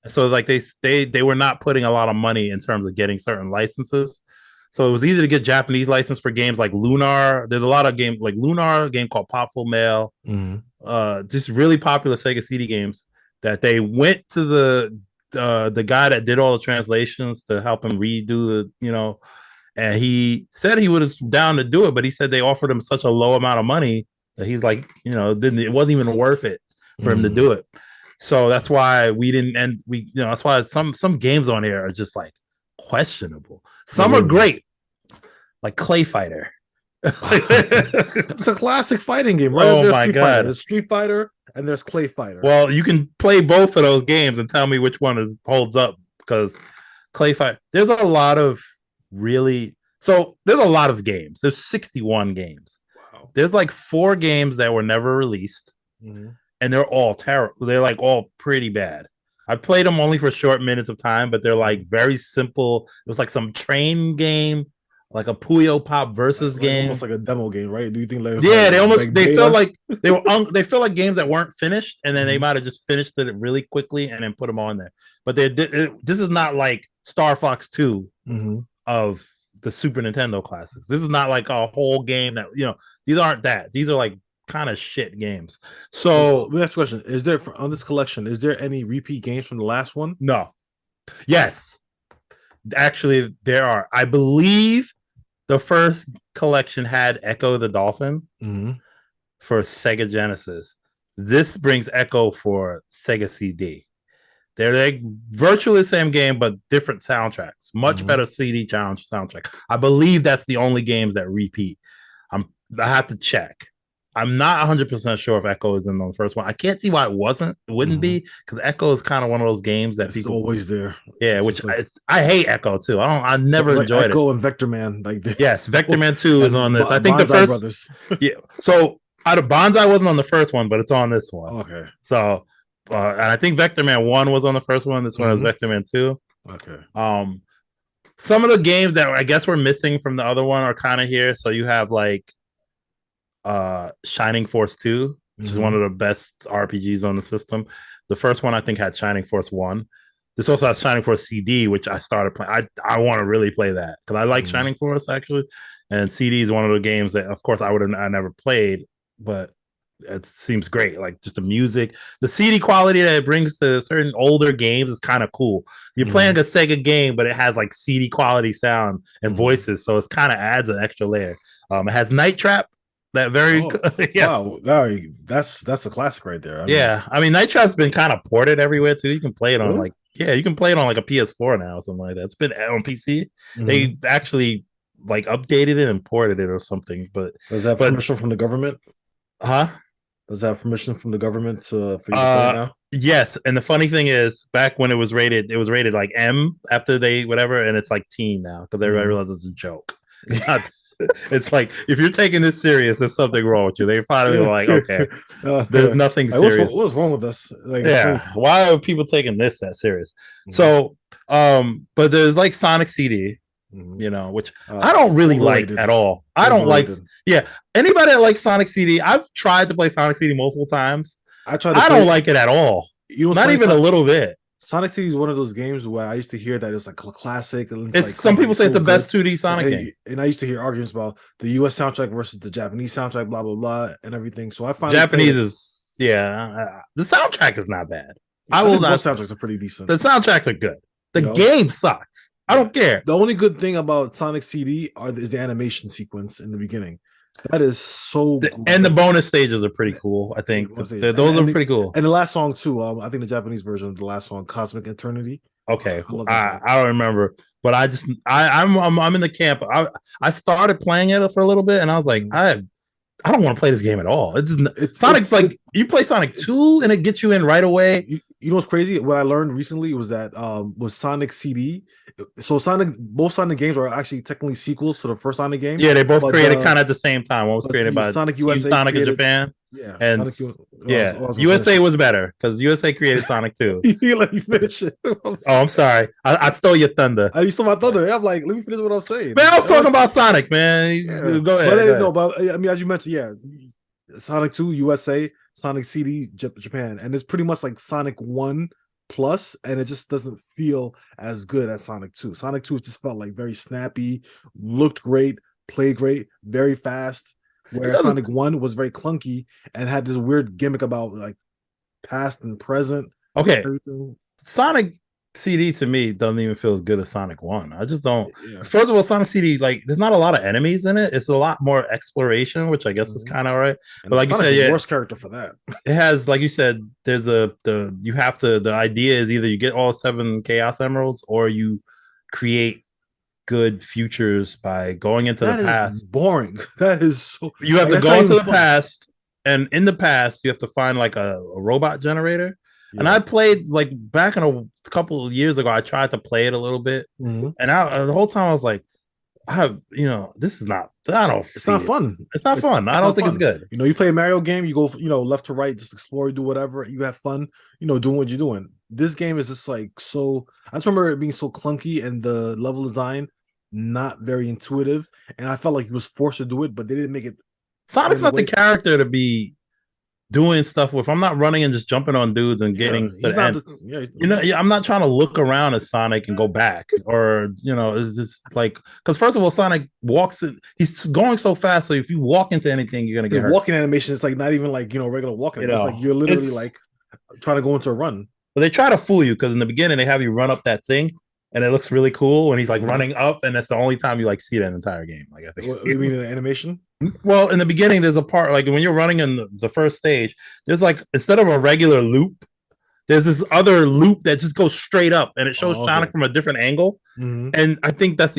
So like they were not putting a lot of money in terms of getting certain licenses. So it was easy to get Japanese license for games like Lunar. There's a lot of games like Lunar, a game called Popful Mail, just really popular Sega CD games that they went to the guy that did all the translations to help him redo and he said he was down to do it, but he said they offered him such a low amount of money that he's like, it wasn't even worth it for him to do it. So that's why we didn't, and that's why some games on here are just like questionable. Some are great, like Clay Fighter. It's a classic fighting game, right? Oh my god! There's Street Fighter and there's Clay Fighter. Well, you can play both of those games and tell me which one holds up, because Clay Fighter. There's a lot of games. There's 61 games. Wow. There's like 4 games that were never released. And they're all terrible. They're like all pretty bad. I played them only for short minutes of time, but they're like very simple. It was like some train game, like a Puyo Pop versus game, almost like a demo game, right? Do you think like they felt like they felt like games that weren't finished, and then they might have just finished it really quickly and then put them on there. But this is not like Star Fox 2 of the Super Nintendo classics. This is not like a whole game that these aren't that. These are like kind of shit games. So next question: is there on this collection? Is there any repeat games from the last one? No. Yes, actually, there are. I believe the first collection had Echo the Dolphin for Sega Genesis. This brings Echo for Sega CD. They're like virtually the same game, but different soundtracks. Much better CD soundtrack. I believe that's the only games that repeat. I have to check. I'm not 100% sure if Echo is in the first one. I can't see why it wouldn't be, because Echo is kind of one of those games that people always there. Yeah, which I hate Echo too. I never enjoyed Echo and Vector Man. Yes, Vector Man 2 is on this. I think the first brothers. Yeah. So out of Bonsai wasn't on the first one, but it's on this one. Okay. So and I think Vector Man 1 was on the first one. This one is Vector Man 2. Okay. Some of the games that I guess we're missing from the other one are kind of here. So you have like Shining Force 2, which is one of the best RPGs on the system. The first one I think had Shining Force 1. This also has Shining Force CD, which I started playing. I want to really play that because I like Shining Force actually, and CD is one of the games that, of course, I never played, but it seems great. Like just the music, the CD quality that it brings to certain older games is kind of cool. You're playing a Sega game, but it has like CD quality sound and voices, so it kind of adds an extra layer. It has Night Trap. That yes. Wow, that's a classic right there. I mean, Night Trap's been kind of ported everywhere too. You can play it on you can play it on like a PS4 now or something like that. It's been on PC. They actually like updated it and ported it or something. But does that have permission from the government? Huh? Does that have permission from the government for you to play it now? Yes. And the funny thing is, back when it was rated like M after and it's like teen now because everybody realizes it's a joke. It's not. It's like, if you're taking this serious, there's something wrong with you. They finally were like, okay, there's nothing serious. What's wrong with us? Why are people taking this that serious? So, but there's like Sonic CD, which I don't really like at all. I don't like. Yeah, anybody that likes Sonic CD, I've tried to play Sonic CD multiple times. I don't like it at all. Not even a little bit. Sonic CD is one of those games where I used to hear that it's like a classic, and it's It's like, some come on, people say it's the so best good. 2D Sonic game. And I used to hear arguments about the US soundtrack versus the Japanese soundtrack, blah blah blah, and everything. So I finally played Japanese it. is the soundtrack is not bad. Yeah, I I will think not. both soundtracks are pretty decent. The soundtracks are good. The You know, game sucks. I yeah. don't care. The only good thing about Sonic CD is the animation sequence in the beginning. That is so And the great. bonus stages are pretty cool. I think those are pretty cool. And the last song too. I think the Japanese version of the last song, "Cosmic Eternity." Okay, I love that song. I don't remember, but I'm in the camp. I started playing it for a little bit, and I was like, I don't want to play this game at all. Sonic's like you play Sonic 2 and it gets you in right away. You know what's crazy? What I learned recently was that was Sonic CD. So both Sonic games are actually technically sequels to the first Sonic game. Yeah, they both created kind of at the same time. One was created by Sonic USA, Sonic in Japan. Yeah, and Sonic, USA was better because USA created Sonic 2. You let me finish it. I'm sorry. I stole your thunder. You stole my thunder. I'm like, let me finish what I'm saying. Man, I was talking about Sonic, man. Yeah. Go ahead. No, but I mean, as you mentioned, yeah, Sonic 2 USA, Sonic CD Japan, and it's pretty much like Sonic 1 plus, and it just doesn't feel as good as Sonic 2. Sonic 2 just felt like very snappy, looked great, played great, very fast. Whereas Sonic 1 was very clunky and had this weird gimmick about like past and present. Okay. Sonic CD to me doesn't even feel as good as Sonic 1. I just don't. Yeah. First of all, Sonic CD, like, there's not a lot of enemies in it. It's a lot more exploration, which I guess is kind of right. And but like Sonic's you said, the worst character for that. It has, like you said, there's the idea is either you get all 7 Chaos Emeralds or you create good futures by going into the past. Boring. That is so. You have to go into the past, and in the past you have to find like a robot generator. Yeah. And I played like back in a couple of years ago. I tried to play it a little bit, and the whole time I was like, this is not. I don't. It's not fun. It's not fun. I don't think it's good. You play a Mario game. You go, left to right, just explore, do whatever. You have fun. Doing what you're doing. This game is just like so. I just remember it being so clunky and the level design not very intuitive, and I felt like he was forced to do it, but they didn't make it. Sonic's not the character to be doing stuff with. I'm not running and just jumping on dudes and getting to the end. I'm not trying to look around as Sonic and go back, or it's just like, because first of all, Sonic walks in, he's going so fast, so if you walk into anything, you're gonna get hurt. Walking animation is like not even like regular walking. It's like you're literally like trying to go into a run. But they try to fool you because in the beginning they have you run up that thing, and it looks really cool when he's like running up, and that's the only time you like see that entire game. Like, I think. What, you mean the animation? Well, in the beginning, there's a part like when you're running in the first stage, there's like, instead of a regular loop, there's this other loop that just goes straight up, and it shows Sonic from a different angle. And I think that's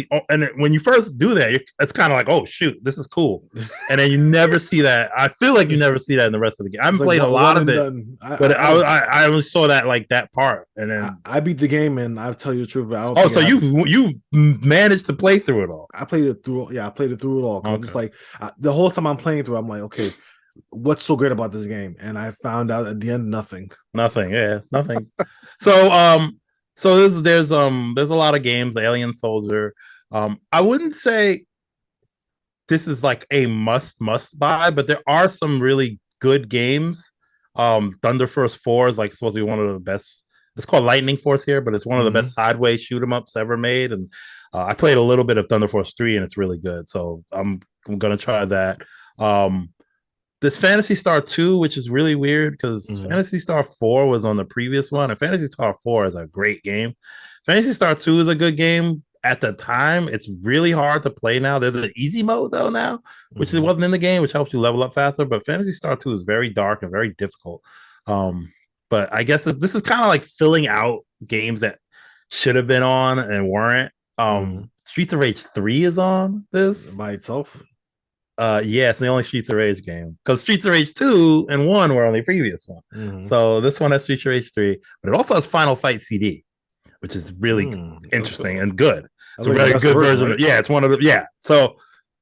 when you first do that, it's kind of like, oh shoot, this is cool. And then you never see that. I feel like you never see that in the rest of the game. I haven't played a lot of it, but I only saw that like that part. And then I beat the game, and I'll tell you the truth. So you've managed to play through it all. I played it through. Yeah, I played it through it all. Okay. It's like the whole time I'm playing through, I'm like, okay, what's so great about this game? And I found out at the end, nothing. Yeah, nothing. So there's a lot of games. Alien Soldier. I wouldn't say this is like a must buy, but there are some really good games. Thunder Force 4 is like supposed to be one of the best. It's called Lightning Force here, but it's one of the best sideways shoot 'em ups ever made. And I played a little bit of Thunder Force 3, and it's really good. So I'm gonna try that. This Phantasy Star 2, which is really weird because Phantasy Star 4 was on the previous one, and Phantasy Star 4 is a great game. Phantasy Star 2 is a good game at the time. It's really hard to play now. There's an easy mode though now, which it wasn't in the game, which helps you level up faster. But Phantasy Star 2 is very dark and very difficult. But I guess this is kind of like filling out games that should have been on and weren't. Streets of Rage 3 is on this by itself. Yeah, it's the only Streets of Rage game because Streets of Rage 2 and 1 were on the previous one. So this one has Streets of Rage 3, but it also has Final Fight CD, which is really interesting and good. It's a very good version. Right? It's one of the So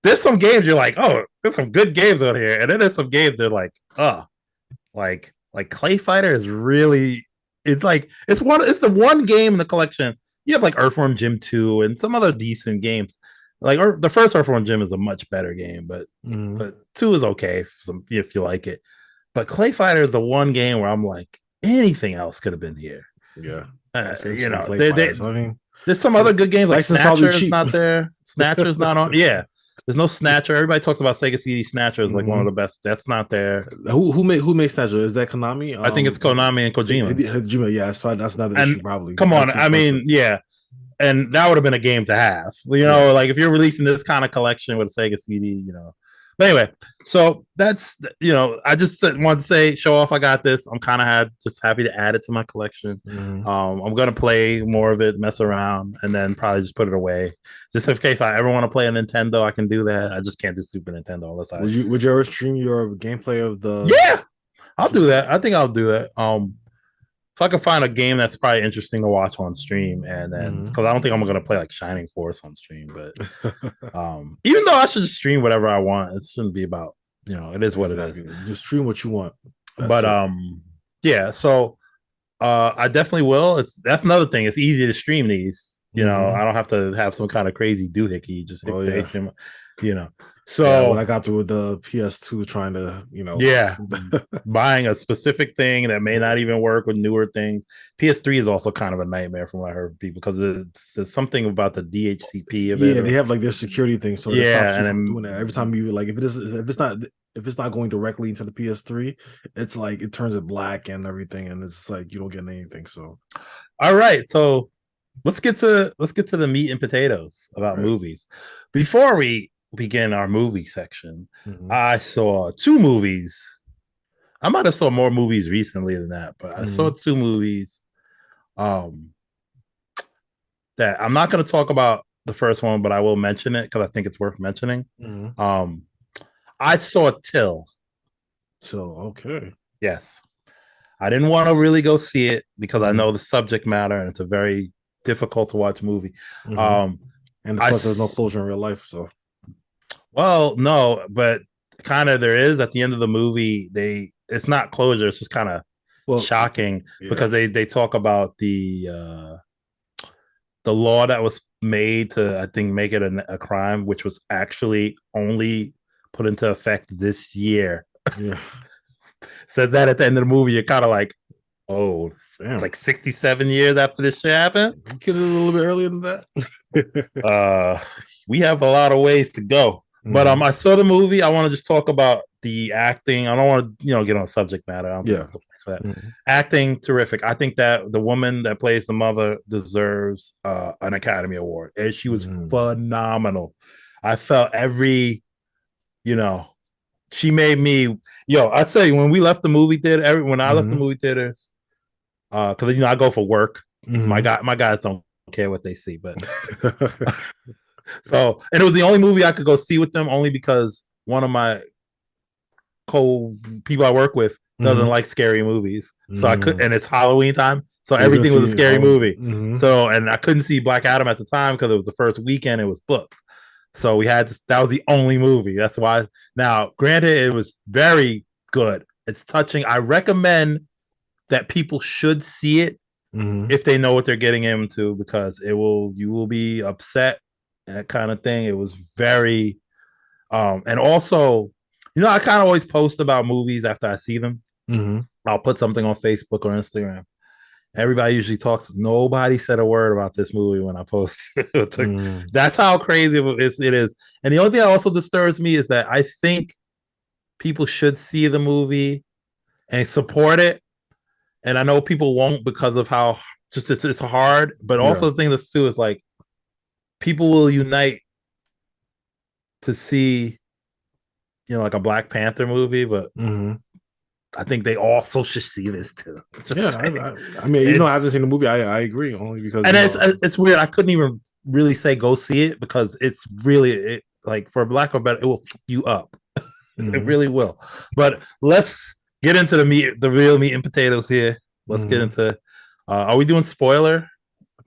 there's some games you're like, oh, there's some good games out here, and then there's some games that are like, oh, like Clay Fighter is really. It's like it's the one game in the collection. You have like Earthworm Jim 2 and some other decent games. Like the first Earthworm Jim is a much better game, but 2 is okay if you like it. But Clay Fighter is the one game where I'm like, anything else could have been here. Yeah. Licensed You and know, played by us. I mean, there's some other good games like license probably Snatcher is cheap. not there. Snatcher's not on. Yeah, there's no Snatcher. Everybody talks about Sega CD Snatcher as like one of the best. That's not there. Who makes Snatcher? Is that Konami? I think it's Konami and Kojima. Hajime, yeah, so that's another And issue probably. come That's on, too I expensive. mean, yeah, and that would have been a game to have. You know, Yeah. like if you're releasing this kind of collection with a Sega CD, you know. But anyway, so that's I just wanted to say, show off. I got this. I'm kind of just happy to add it to my collection. I'm gonna play more of it, mess around, and then probably just put it away. Just in case I ever want to play a Nintendo, I can do that. I just can't do Super Nintendo unless I. Would you ever stream your gameplay of the? Yeah, I'll do that. I think I'll do that. If I can find a game that's probably interesting to watch on stream, and then because I don't think I'm gonna play like Shining Force on stream, but even though I should just stream whatever I want, it shouldn't be about it is what it is. Just stream what you want. But yeah, so I definitely will. That's another thing. It's easy to stream these. I don't have to have some kind of crazy doohickey. Just hit the HDMI, So yeah, when I got through with the PS2 trying to, buying a specific thing that may not even work with newer things. PS3 is also kind of a nightmare from what I heard from people because it's something about the DHCP of it. Yeah, they have like their security thing, so it stops you from doing that. Every time you like, if it's not going directly into the PS3, it's like it turns it black and everything, and it's like you don't get anything. So, all right, so let's get to the meat and potatoes about movies before we begin our movie section. I saw 2 movies. I might have saw more movies recently than that, but I saw 2 movies that I'm not going to talk about the first one, but I will mention it because I think it's worth mentioning. I saw Till. Okay. Yes. I didn't want to really go see it because I know the subject matter and it's a very difficult to watch movie. And plus there's no closure in real life, so. Well, no, but kind of there is at the end of the movie. It's not closure. It's just kind of shocking because they talk about the law that was made to, I think, make it a crime, which was actually only put into effect this year. Yeah. Says that at the end of the movie. You're kind of like, oh, damn. Like 67 years after this shit happened. Get it a little bit earlier than that. We have a lot of ways to go. But I saw the movie. I want to just talk about the acting. I don't want to, get on subject matter. I don't think it's the place for that. Acting, terrific. I think that the woman that plays the mother deserves an Academy Award, and she was phenomenal. I felt every, she made me. I tell you, when we left the movie theater, when I left the movie theaters, because I go for work. My guys don't care what they see, but. So, and it was the only movie I could go see with them, only because one of my people I work with doesn't like scary movies. So I could, and it's Halloween time, so everything was a scary movie. So, and I couldn't see Black Adam at the time because it was the first weekend it was booked. So that was the only movie. That's why. Now, granted, it was very good. It's touching. I recommend that people should see it if they know what they're getting into, because you will be upset. That kind of thing. It was very, and also, I kind of always post about movies after I see them. I'll put something on Facebook or Instagram. Everybody usually talks. Nobody said a word about this movie when I post. That's how crazy it is. And the only thing that also disturbs me is that I think people should see the movie and support it. And I know people won't because of how just it's hard. But also the thing that's too is like, people will unite to see, like a Black Panther movie, but I think they also should see this too. I mean, I haven't seen the movie. I agree, only because. And it's weird. I couldn't even really say go see it because it's really like for Black or Better, it will f you up. It really will. But let's get into the real meat and potatoes here. Let's get into. Are we doing spoiler?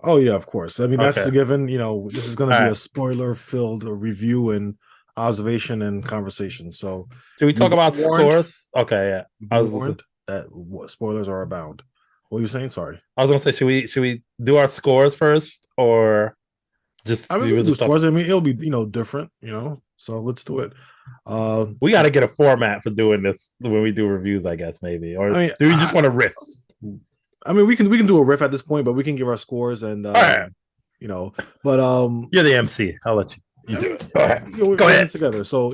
Oh yeah, of course. I mean, that's a given. This is going to be a spoiler-filled review and observation and conversation. So, should we talk about scores? Okay, yeah. I was warned that spoilers are abound. What were you saying? Sorry. I was going to say, should we do our scores first, or just? I mean, we do scores. I mean, it'll be different. So let's do it. We got to get a format for doing this when we do reviews, I guess, maybe. Or do we just want to riff? I mean, we can do a riff at this point, but we can give our scores and All right, you know, but you're the MC. I'll let you I do mean, it. Go ahead. Go we're in ahead. this together. So,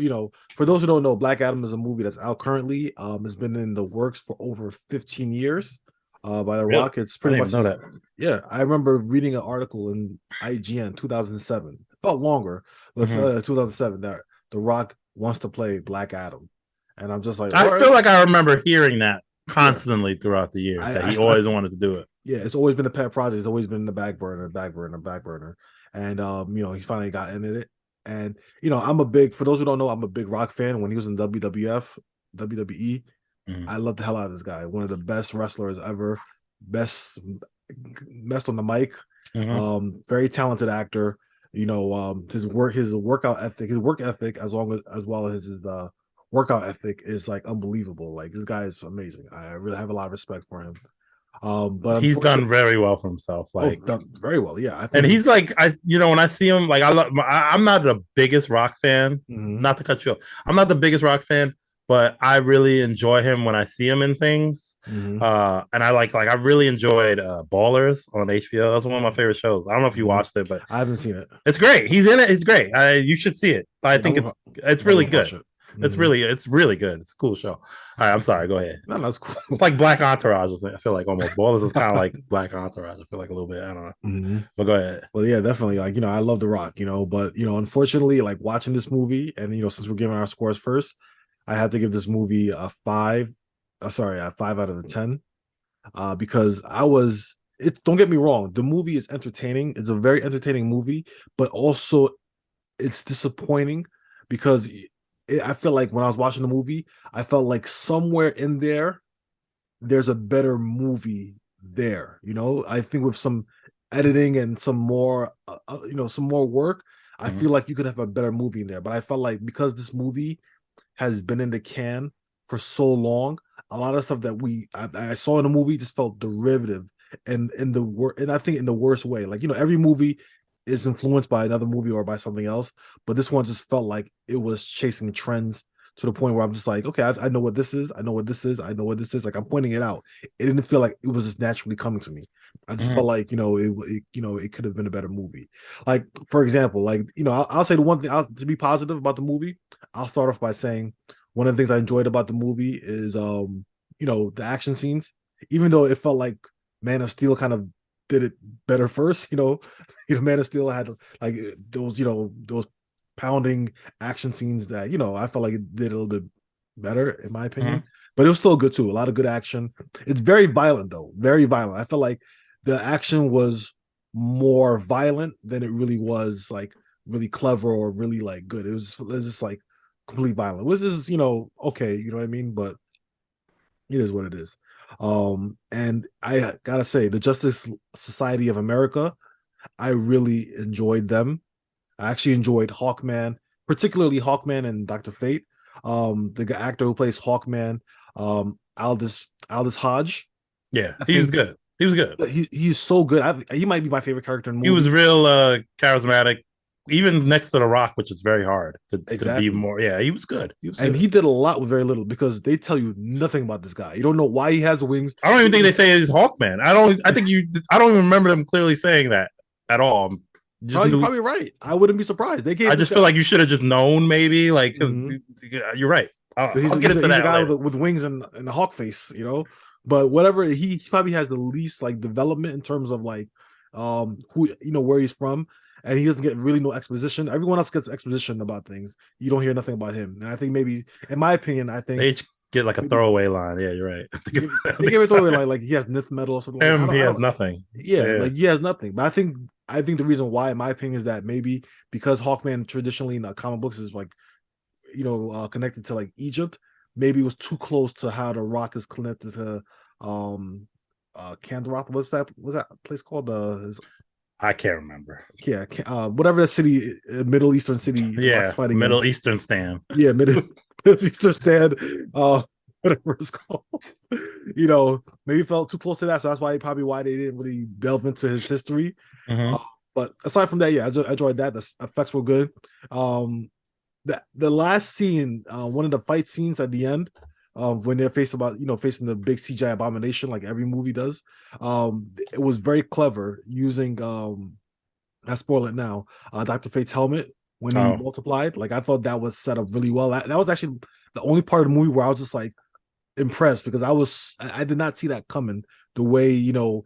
for those who don't know, Black Adam is a movie that's out currently. It's been in the works for over 15 years. By The Really? Rock. It's I pretty didn't much even know his. that. Yeah, I remember reading an article in IGN 2007. It felt longer, but Mhm. 2007 that The Rock wants to play Black Adam, and I'm just like, I all feel right, like I remember hearing that yeah. constantly throughout the years that he I always wanted to do it. yeah, it's always been a pet project. It's always been in the back burner, back burner, back burner. And he finally got into it. And I'm a big for those who don't know, I'm a big Rock fan. When he was in WWF, WWE, Mhm. I love the hell out of this guy. One of the best wrestlers ever, best best on the mic. Mhm. Very talented actor. His work ethic, as well as his workout ethic is like unbelievable. Like this guy is amazing. I really have a lot of respect for him. But He's done unfortunately, very well for himself. oh, Like, done very well. Yeah, I and think. he's like, when I see him, like, I'm not the biggest Rock fan. Mhm, Not to cut you off, I'm not the biggest Rock fan, but I really enjoy him when I see him in things. mhm, And I really enjoyed Ballers on HBO. That's one of my favorite shows. I don't know if you mhm. watched it, but I haven't seen it. it's great. He's in it. It's great. You should see it. I Yeah, think it's I'm gonna really watch good. it. It's Mhm. really good. It's a cool show. All right, I'm sorry. Go ahead. No, that's It's cool. like Black Entourage. I feel like almost Ballers is kind of like Black Entourage. I feel like a little bit. I don't know. Mhm. But go ahead. Well, yeah, definitely. Like, I love The Rock, but unfortunately, like watching this movie, and since we're giving our scores first, I had to give this movie a five. Sorry, a 5 out of 10. Because it's don't get me wrong, the movie is entertaining. It's a very entertaining movie, but also it's disappointing because I feel like when I was watching the movie, I felt like somewhere in there's a better movie there. I think with some editing and some more, some more work, I Mhm. feel like you could have a better movie in there. But I felt like because this movie has been in the can for so long, a lot of stuff that I saw in the movie just felt derivative and and I think in the worst way. Like every movie is influenced by another movie or by something else, but this one just felt like it was chasing trends to the point where I'm just like, okay, I know what this is, I know what this is, I know what this is. Like I'm pointing it out. It didn't feel like it was just naturally coming to me. I just Mhm. felt like it could have been a better movie. Like for example, like I'll say the one thing to be positive about the movie. I'll start off by saying one of the things I enjoyed about the movie is the action scenes. Even though it felt like Man of Steel kind of did it better first, Man of Steel had like those pounding action scenes that I felt like it did a little bit better in my opinion. Mhm. But it was still good too. A lot of good action. It's very violent though, very violent. I felt like the action was more violent than it really was like really clever or really like good. It was just like complete violence, which is okay, you know what I mean, but it is what it is. And I gotta say, the Justice Society of America, I really enjoyed them. I actually enjoyed Hawkman, particularly Hawkman and Dr. Fate. The actor who plays Hawkman, Aldous Hodge. Yeah, I he was think good. He was good. he's so good. He might be my favorite character in the He was movie. real charismatic, even next to The Rock, which is very hard to be Exactly. more. Yeah, he was good. He was And good. he did a lot with very little because they tell you nothing about this guy. You don't know why he has wings. I don't even think they say he's Hawkman. I don't. I think you. I don't even remember them clearly saying that at all. Just Probably, you're knew. probably right. I wouldn't be surprised. They I gave this just guy feel like you should have just known, maybe. Like, because mhm. you're right. He's I'll get into he's a that guy later. with wings and a hawk face. But whatever, he probably has the least like development in terms of like who where he's from, and he doesn't get really no exposition. Everyone else gets exposition about things. You don't hear nothing about him. And I think maybe, in my opinion, I They think each get like a maybe throwaway line. Yeah, you're right. they give it away like he has nith metal or something like that. Him, he I has don't nothing. yeah, Yeah. like he has nothing. But I think the reason why, in my opinion, is that maybe because Hawkman traditionally in the comic books is like connected to like Egypt. Maybe it was too close to how the Rock is connected to Kandaroth. What's that place called? I can't remember. Yeah, whatever that city, Middle Eastern city the Rock's Yeah, fighting in. Middle Eastern stand. Yeah, Middle Eastern stand. Whatever it's called. Maybe felt too close to that, so that's why they didn't really delve into his history. Uh, Mm-hmm. but aside from that, yeah, I enjoyed that. The effects were good. The last scene, one of the fight scenes at the end, when they're facing the big CGI abomination like every movie does. It was very clever using I spoil it now. Dr. Fate's helmet when he Oh, multiplied. Like I thought that was set up really well. That was actually the only part of the movie where I was just like impressed because I did not see that coming. The way he thought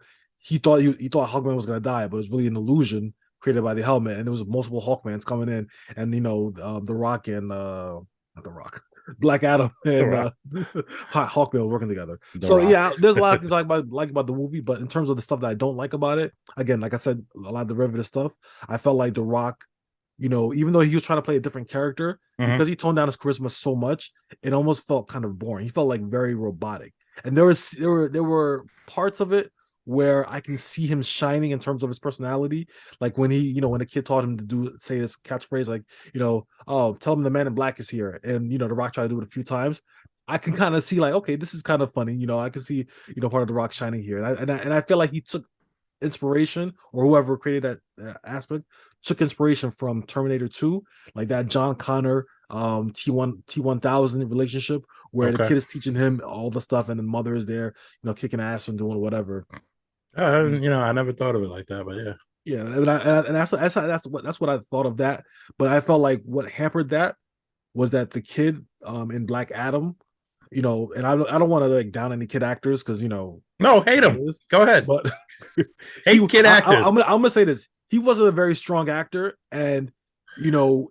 Hawkman was gonna die, but it was really an illusion created by the helmet, and there was multiple Hawkmans coming in, and the Rock and not the Rock, Black Adam the and Rock, Hawkman were working together. the So yeah, Rock. there's a lot of things like about the movie, but in terms of the stuff that I don't like about it, again, like I said, a lot of derivative stuff. I felt like the Rock, even though he was trying to play a different character, Mhm. because he toned down his charisma so much, it almost felt kind of boring. He felt like very robotic. And there were parts of it where I can see him shining in terms of his personality. Like when when the kid taught him to say this catchphrase, like, oh, tell him the man in black is here. And the Rock tried to do it a few times. I can kind of see like, okay, this is kind of funny. I can see, part of the Rock shining here. And I feel like he took inspiration, or whoever created that aspect took inspiration from Terminator 2, like that John Connor T1000 relationship where the Okay. kid is teaching him all the stuff and the mother is there, kicking ass and doing whatever. I never thought of it like that, but yeah. Yeah, and that's what I thought of that. But I felt like what hampered that was that the kid in Black Adam, and I don't want to like down any kid actors because No, hate him. Go ahead. but Hate kid actors. I'm gonna say this: he wasn't a very strong actor, and you know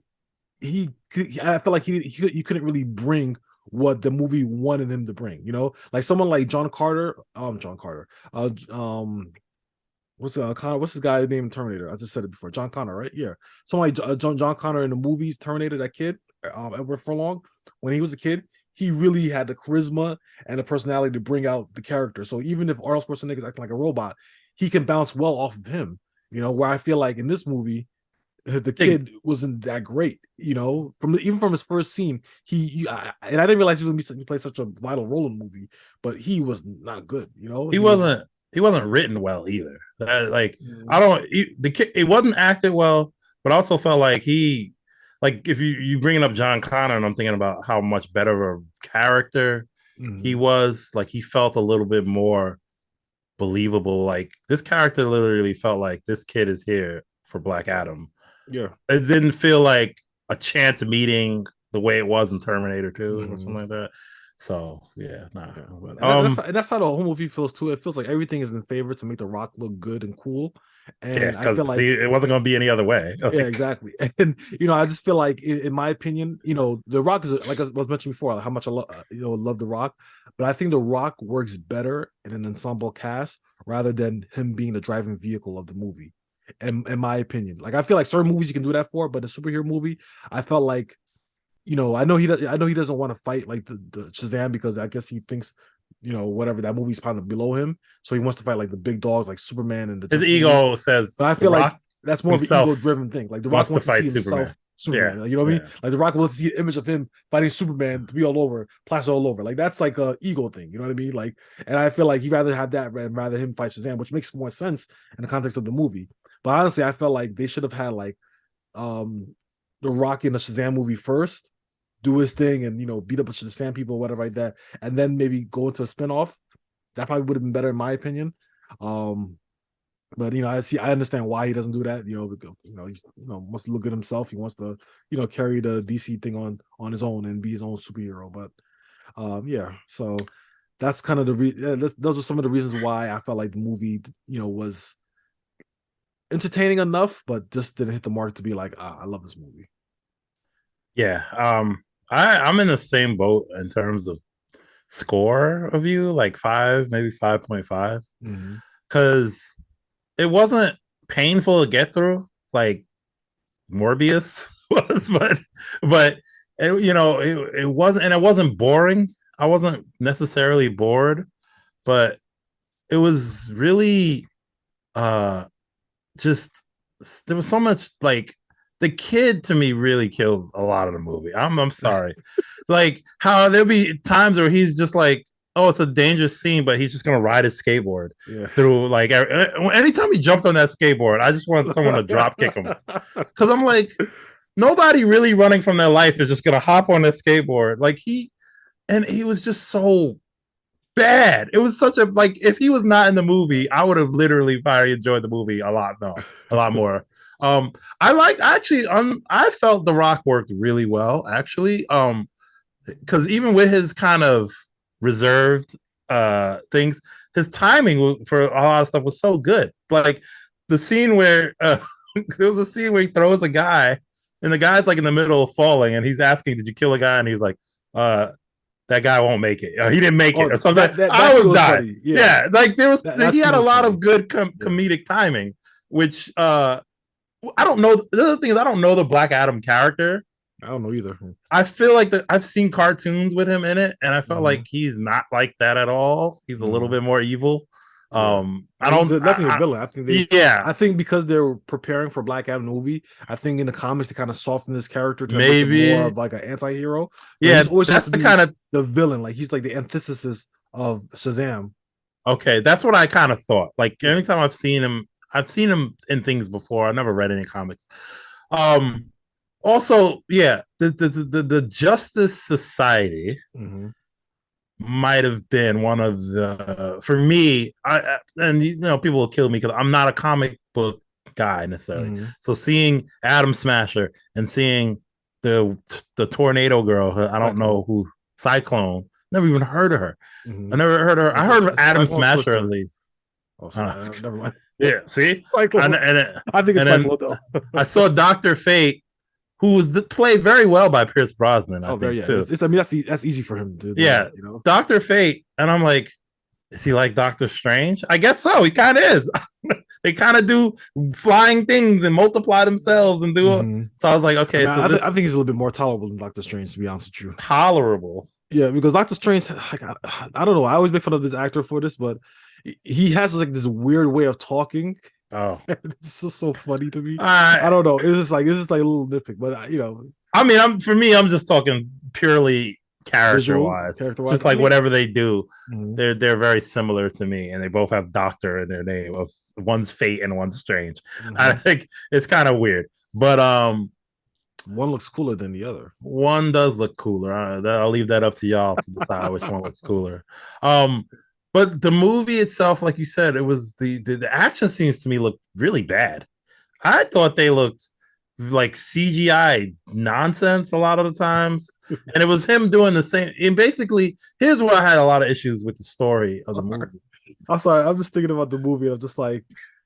I felt like he couldn't really bring what the movie wanted him to bring. Like someone like John Carter, what's his guy named Terminator? I just said it before. John Connor, right? Yeah. Someone like John Connor in the movies Terminator, that kid, Edward Furlong, when he was a kid, he really had the charisma and the personality to bring out the character. So even if Arnold Schwarzenegger is acting like a robot, he can bounce well off of him. Where I feel like in this movie, the kid wasn't that great. Even from his first scene, and I didn't realize he was going to play such a vital role in the movie, but he was not good. He wasn't written well either. Like I Mhm. don't the kid it wasn't acted well, but I also felt like if you bringing up John Connor and I'm thinking about how much better of a character he Mhm. was, like he felt a little bit more believable. Like this character literally felt like this kid is here for Black Adam. Yeah. It didn't feel like a chance meeting the way it was in Terminator 2 or something Mhm. like that. So yeah, nah. Yeah, But and that's how the whole movie feels too. It feels like everything is in favor to make The Rock look good and cool, yeah, and I because feel like it wasn't gonna be any other way. yeah, Like exactly. And I just feel like, in my opinion, The Rock is like I was mentioning before, like how much I love The Rock, but I think The Rock works better in an ensemble cast rather than him being the driving vehicle of the movie. In my opinion, like I feel like certain movies you can do that for, but a superhero movie, I felt like I know he doesn't want to fight like the Shazam because I guess he thinks, whatever, that movie's kind of below him. So he wants to fight like the big dogs like Superman and the his Justice League. ego says But I The feel like Rock that's more of an ego himself driven thing. Like The Rock wants to wants to see fight Superman. himself Superman. Yeah, Like, you know what I mean? yeah. Like The Rock wants to see an image of him fighting Superman to be all over, plastered all over. Like that's like a ego thing. You know what I mean? Like, and I feel like he'd rather have that rather him fight Shazam, which makes more sense in the context of the movie. But honestly, I felt like they should have had like um The Rock in the Shazam movie first, do his thing, and beat up the Shazam people or whatever like that, and then maybe go into a spinoff. That probably would have been better in my opinion. Um, but I understand why he doesn't do that. Because he wants to look good himself. He wants to carry the DC thing on his own and be his own superhero. But yeah, so that's kind of those are some of the reasons why I felt like the movie was entertaining enough, but just didn't hit the mark to be like, I love this movie. Yeah. I'm in the same boat in terms of score of you, like 5, maybe 5.5. Mm-hmm. Because it wasn't painful to get through like Morbius was, but it wasn't, and it wasn't boring. I wasn't necessarily bored, but it was really uh just there was so much like the kid to me really killed a lot of the movie. I'm sorry. Like how there'll be times where he's just like, oh, it's a dangerous scene, but he's just gonna ride his skateboard Yeah. through like anytime he jumped on that skateboard, I just want someone to drop kick him. Cause I'm like, nobody really running from their life is just gonna hop on a skateboard. Like and he was just so bad. It was such a like if he was not in the movie, I would have literally probably enjoyed the movie a lot, no, a lot more. Um, I like actually I felt The Rock worked really well, actually. Because even with his kind of reserved things, his timing for a lot of stuff was so good. Like the scene where there was a scene where he throws a guy, and the guy's like in the middle of falling, and he's asking, "Did you kill a guy?" And he was like, "That guy won't make it. He didn't make it, Oh, or something." that I was scene was dying. funny. Yeah, Yeah, like there was that he scene had a was lot funny. of good Yeah. comedic timing, which I don't know. The other thing is I don't know the Black Adam character. I don't know either. I feel like I've seen cartoons with him in it, and I felt Hmm. like he's not like that at all. He's a little Hmm. bit more evil. Yeah. I He's don't. definitely a villain. I think Yeah, I think because they were preparing for Black Adam movie, I think in the comics they kind of softened this character to make him more maybe. of like an anti-hero. But Yeah, he's always supposed that's to the be kind of the villain. Like he's like the antithesis of Shazam. okay. That's what I kind of thought. Like Yeah. anytime I've seen him in things before. I never read any comics. Um. Also, yeah, the Justice Society Hmm. might have been one of the for me. And you know people will kill me because I'm not a comic book guy necessarily. Hmm. So seeing Atom Smasher and seeing the Tornado Girl, I don't Cyclone. know who Cyclone. Never even heard of her. Hmm. I never heard of her. I heard of Atom Cyclone Smasher at Twister. least. Oh, Uh, never mind. yeah, see, Cyclone. and I think it's and then Cyclone though. I saw Doctor Fate, who was played very well by Pierce Brosnan, I Oh, there, think yeah. too. I mean, that's easy for him to do Yeah, that, you know. Doctor Fate, and I'm like, is he like Doctor Strange? I guess so. He kind of is. They kind of do flying things and multiply themselves and do it. Hmm. So I was like, I okay, mean, so I this think he's a little bit more tolerable than Doctor Strange, to be honest with you. tolerable. Yeah, because Doctor Strange, like, I don't know. I always make fun of this actor for this, but he has like this weird way of talking. Oh, It's just so funny to me. I I don't know. It's just like a little nitpick, but I mean, I'm for me, I'm just talking purely character visual wise. character wise. Just I like mean, whatever they do, mhm, they're very similar to me, and they both have Doctor in their name. Of one's Fate and one's Strange. I mhm. think it's kind of weird, but One looks cooler than the other. one does look cooler. I'll leave that up to y'all to decide which one looks cooler. Um, but the movie itself, like you said, it was the action scenes to me looked really bad. I thought they looked like CGI nonsense a lot of the times, and it was him doing the same. And basically, here's where I had a lot of issues with the story of the movie. I'm sorry. I'm just thinking about the movie. And I'm just like,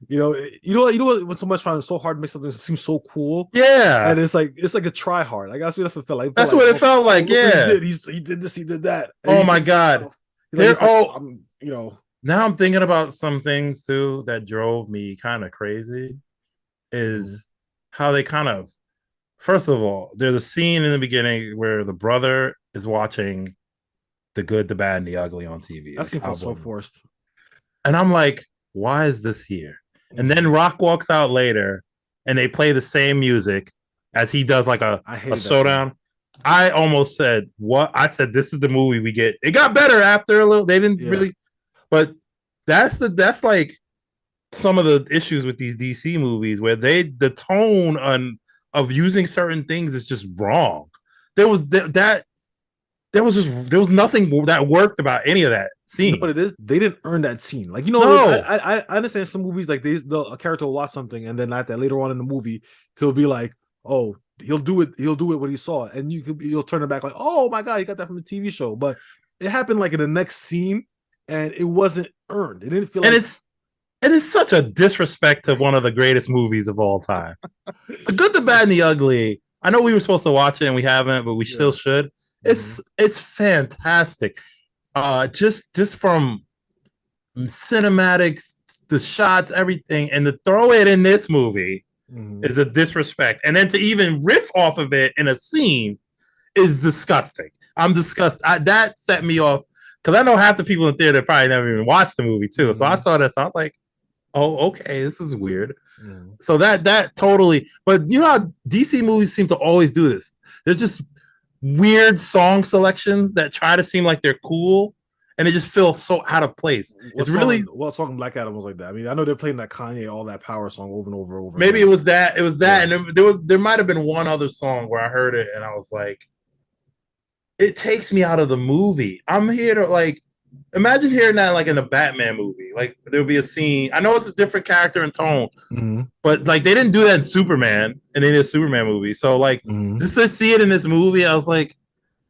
when so much fun, it's so hard to make something seem so cool, and Yeah, it's like a try hard. Like that's what it felt like. It felt that's like, what it felt oh, like. look what he Yeah. did. He did this. He did that. And Oh he my thinks to god. himself, There. he's like, Oh, I'm. now I'm thinking about some things too that drove me kind of crazy. Mhm. Is how they kind of first of all, there's a scene in the beginning where the brother is watching the good, the bad, and the ugly on TV, That the scene felt cowboy so movie. forced. And I'm like, why is this here? And then Mhm. Rock walks out later and they play the same music as he does like I a hated that scene. showdown. I almost said, what? I said, this is the movie we get. It got better after a little. They didn't Yeah. really, but that's like some of the issues with these DC movies where the tone on of using certain things is just wrong. There was that there was nothing that worked about any of that You know scene. what it is? They didn't earn that scene. Like No, I understand some movies like a character will watch something and then at that later on in the movie he'll be like, oh, he'll do it when he saw it, and you'll turn it back like, oh my god, he got that from the TV show. But it happened like in the next scene, and it wasn't earned. It didn't feel and like it's such a disrespect to one of the greatest movies of all time. The Good, the Bad, and the Ugly. I know we were supposed to watch it and we haven't, but we still yeah. should. Mhm. It's fantastic. Just from cinematics, the shots, everything, and to throw it in this movie Mhm. is a disrespect. And then to even riff off of it in a scene is disgusting. I'm disgusted. That set me off because I know half the people in theater probably never even watched the movie too. So I Mhm. saw this, I was like, oh, okay, this is weird. Mhm. So that totally, but you know how DC movies seem to always do this. There's just weird song selections that try to seem like they're cool, and it just feels so out of place. It's really What song Black Adam was like that? I mean, I know they're playing that Kanye All That Power song over and over and over maybe again. it was that, Yeah. and there might have been one other song where I heard it and I was like, it takes me out of the movie. I'm here to like imagine hearing that like in a Batman movie. Like there'll be a scene. I know it's a different character and tone, Mm-hmm. but like they didn't do that in Superman in any of the Superman movie. So like Mm-hmm. just to see it in this movie, I was like,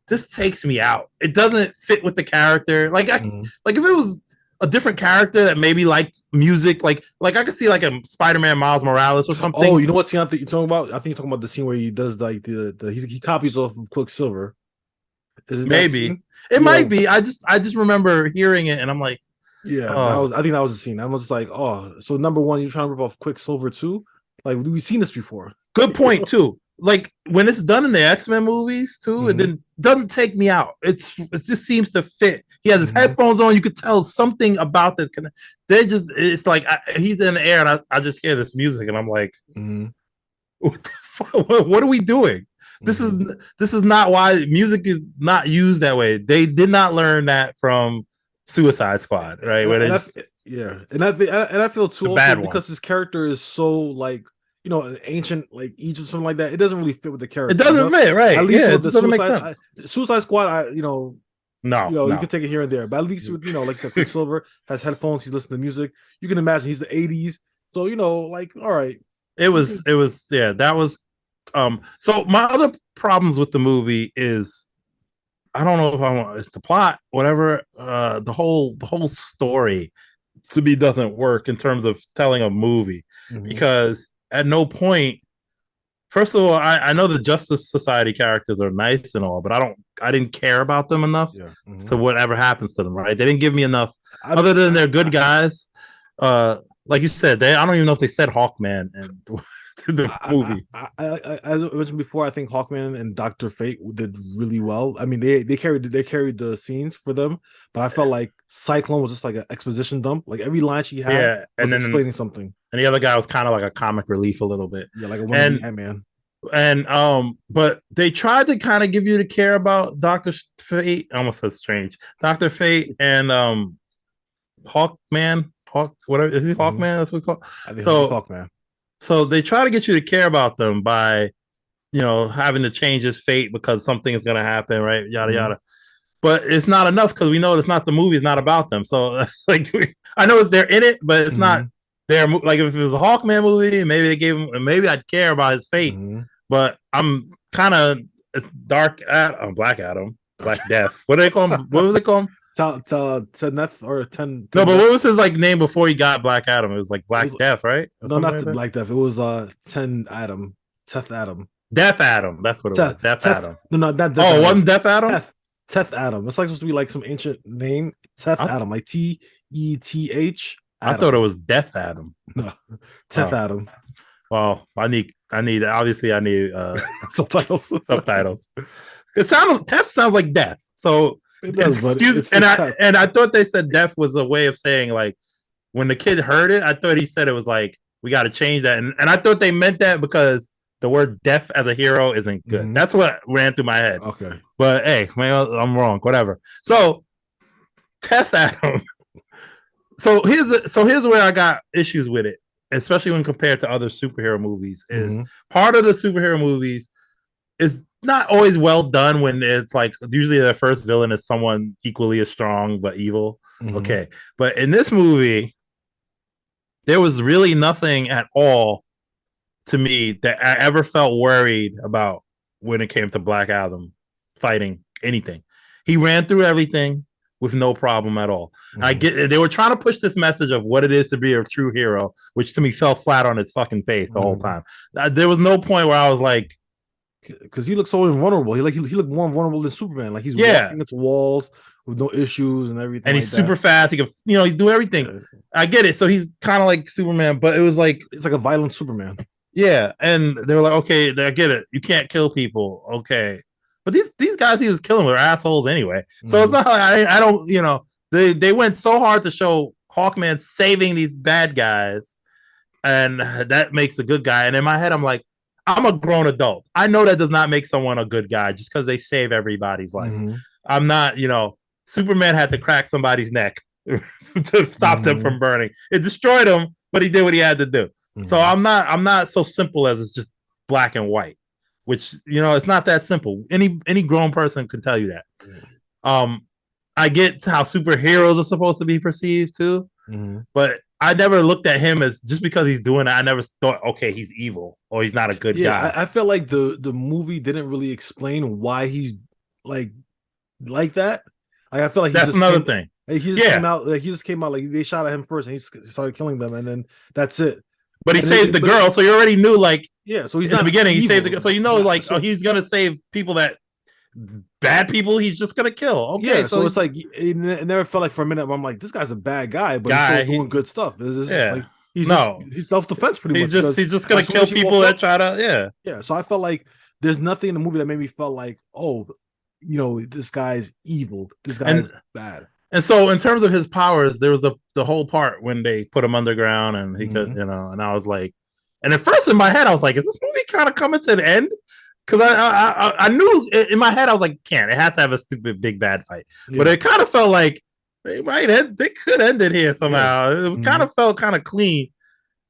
this takes me out. It doesn't fit with the character. Mm-hmm. Like if it was a different character that maybe liked music, like I could see like a Spider-Man Miles Morales or Oh, something. you know what scene I think you're talking about? I think you're talking about the scene where he does like he copies off of Quicksilver. Is it that Maybe scene? it might Yo, be. I just remember hearing it and I'm like, yeah, that oh, was. I think that was the scene. I was just like, oh, so number one, you're trying to rip off Quicksilver too? Like we've seen this before. good point too. Like when it's done in the X-Men movies too, it Mm-hmm. then doesn't take me out. It just seems to fit. He has his Mm-hmm. headphones on. You could tell something about the. They just it's like he's in the air and I just hear this music and I'm like, Mm-hmm. what the fuck? What are we doing? This is Mm-hmm. this is not why music is not used that way. They did not learn that from Suicide Squad, right? Where they And I, just yeah, and I feel too the also bad one. because his character is so like an ancient like Egypt something like that. It doesn't really fit with the It character, doesn't fit, At right? least Yeah, with it the just doesn't make sense. Suicide Squad, No, you no. could take it here and there, but at least with like you said, Quicksilver has headphones. He's listening to music. You can imagine he's the '80s, so like all right, you can. It was yeah, that was so my other problems with the movie is I don't know if I want it's the plot, whatever. The whole story to me doesn't work in terms of telling a movie Mhm. because at no point first of all, I know the Justice Society characters are nice and all, but I didn't care about them enough Yeah. to whatever happens to them, right? They didn't give me enough I other mean, than they're good guys. Like you said, I don't even know if they said Hawkman in the movie. as I mentioned before, I think Hawkman and Doctor Fate did really well. I mean, they carried the scenes for them, but I felt like Cyclone was just like an exposition dump. Like every line she had Yeah, was explaining something. and the other guy was kind of like a comic relief a little bit. Yeah, like a wannabe And Ant-Man. but they tried to kind of give you to care about Doctor Fate. I almost said strange. Doctor Fate and Hawkman, Hawk, whatever is he Mhm. Hawkman? That's what we call. I think he's So Hawkman. so they try to get you to care about them by having to change his fate because something is going to happen, right? Yada Mhm. yada. But it's not enough because we know it's not the movie. It's not about them. So like I know they're in it, but it's not Mhm. their like if it was a Hawkman movie, maybe they gave him. Maybe I'd care about his fate. Mhm. But I'm kind of it's Dark Adam, Black Adam, Black Death. What do they call him? What do they call him? Teneth or No, ten but death. what was his like name before he got Black Adam? It was like It Black was Death, right? Or no, something not like that. like death. It was 10 Adam, Teth Adam. Death Adam. That's what it was. Death Teth. Adam. No, not Death Oh, it Adam. wasn't Death Adam? Teth. Teth Adam. It's like supposed to be like some ancient name. Teth I, Adam, like Teth I thought it Adam. was Death Adam. No, Teth Oh, Adam. well, obviously I need Subtitles. subtitles. Death sounds like death. So It does, but excuse it's Teth. and I thought they said death was a way of saying like when the kid heard it, I thought he said it was like we got to change that, and I thought they meant that because the word death as a hero isn't good. Mhm. That's what ran through my head. Okay. But hey, man, I'm wrong. Whatever. So Teth Adam. So here's where I got issues with it, especially when compared to other superhero movies. Is Mhm. part of the superhero movies is not always well done when it's like usually the first villain is someone equally as strong but evil. Mhm. Okay, but in this movie, there was really nothing at all to me that I ever felt worried about when it came to Black Adam fighting anything. He ran through everything with no problem at all. I Mhm. get they were trying to push this message of what it is to be a true hero, which to me fell flat on his fucking face the whole Mhm. time. There was no point where I was like, Because he looks so invulnerable. He looked more vulnerable than Superman. Like he's yeah, walking into walls with no issues and everything and like he's that. super fast. He can, he's do everything. Yeah. I get it. So he's kind of like Superman, but it was like, It's like a violent Superman. yeah. And they were like, okay, I get it. You can't kill people. Okay. But these guys he was killing were assholes anyway. So it's Mhm. not like I don't, they went so hard to show Hawkman saving these bad guys, and that makes a good guy. And in my head, I'm like, I'm a grown adult. I know that does not make someone a good guy just because they save everybody's life. Mhm. I'm not, Superman had to crack somebody's neck to stop them Mhm. from burning. It destroyed him, but he did what he had to do. So Mhm. I'm not so simple as it's just black and white which it's not that simple. Any grown person can tell you that. Um, I get how superheroes are supposed to be perceived too, but I never looked at him as just because he's doing it. I never thought, okay, he's evil or he's not a good guy. I felt like the movie didn't really explain why he's like that. I feel like that's another thing. He just came out. Like he just came out. Like they shot at him first, and he started killing them, and then that's it. But he saved the girl, so you already knew, like, so he's in the beginning, he saved the girl, so like, he's gonna save people that bad people he's just gonna kill. Okay, so it's like it never felt like for a minute I'm like, this guy's a bad guy, but he's still doing good stuff. Like he's self-defense pretty much. He's just gonna kill people that try to So I felt like there's nothing in the movie that made me feel like, oh, this guy's evil, this guy's bad. And so in terms of his powers, there was the whole part when they put him underground and he could, and I was like, and at first in my head I was like, is this movie kind of coming to an end? Because I knew in my head I was like, it has to have a stupid big bad fight, but it kind of felt like they could end it here somehow. It was kind of felt kind of clean,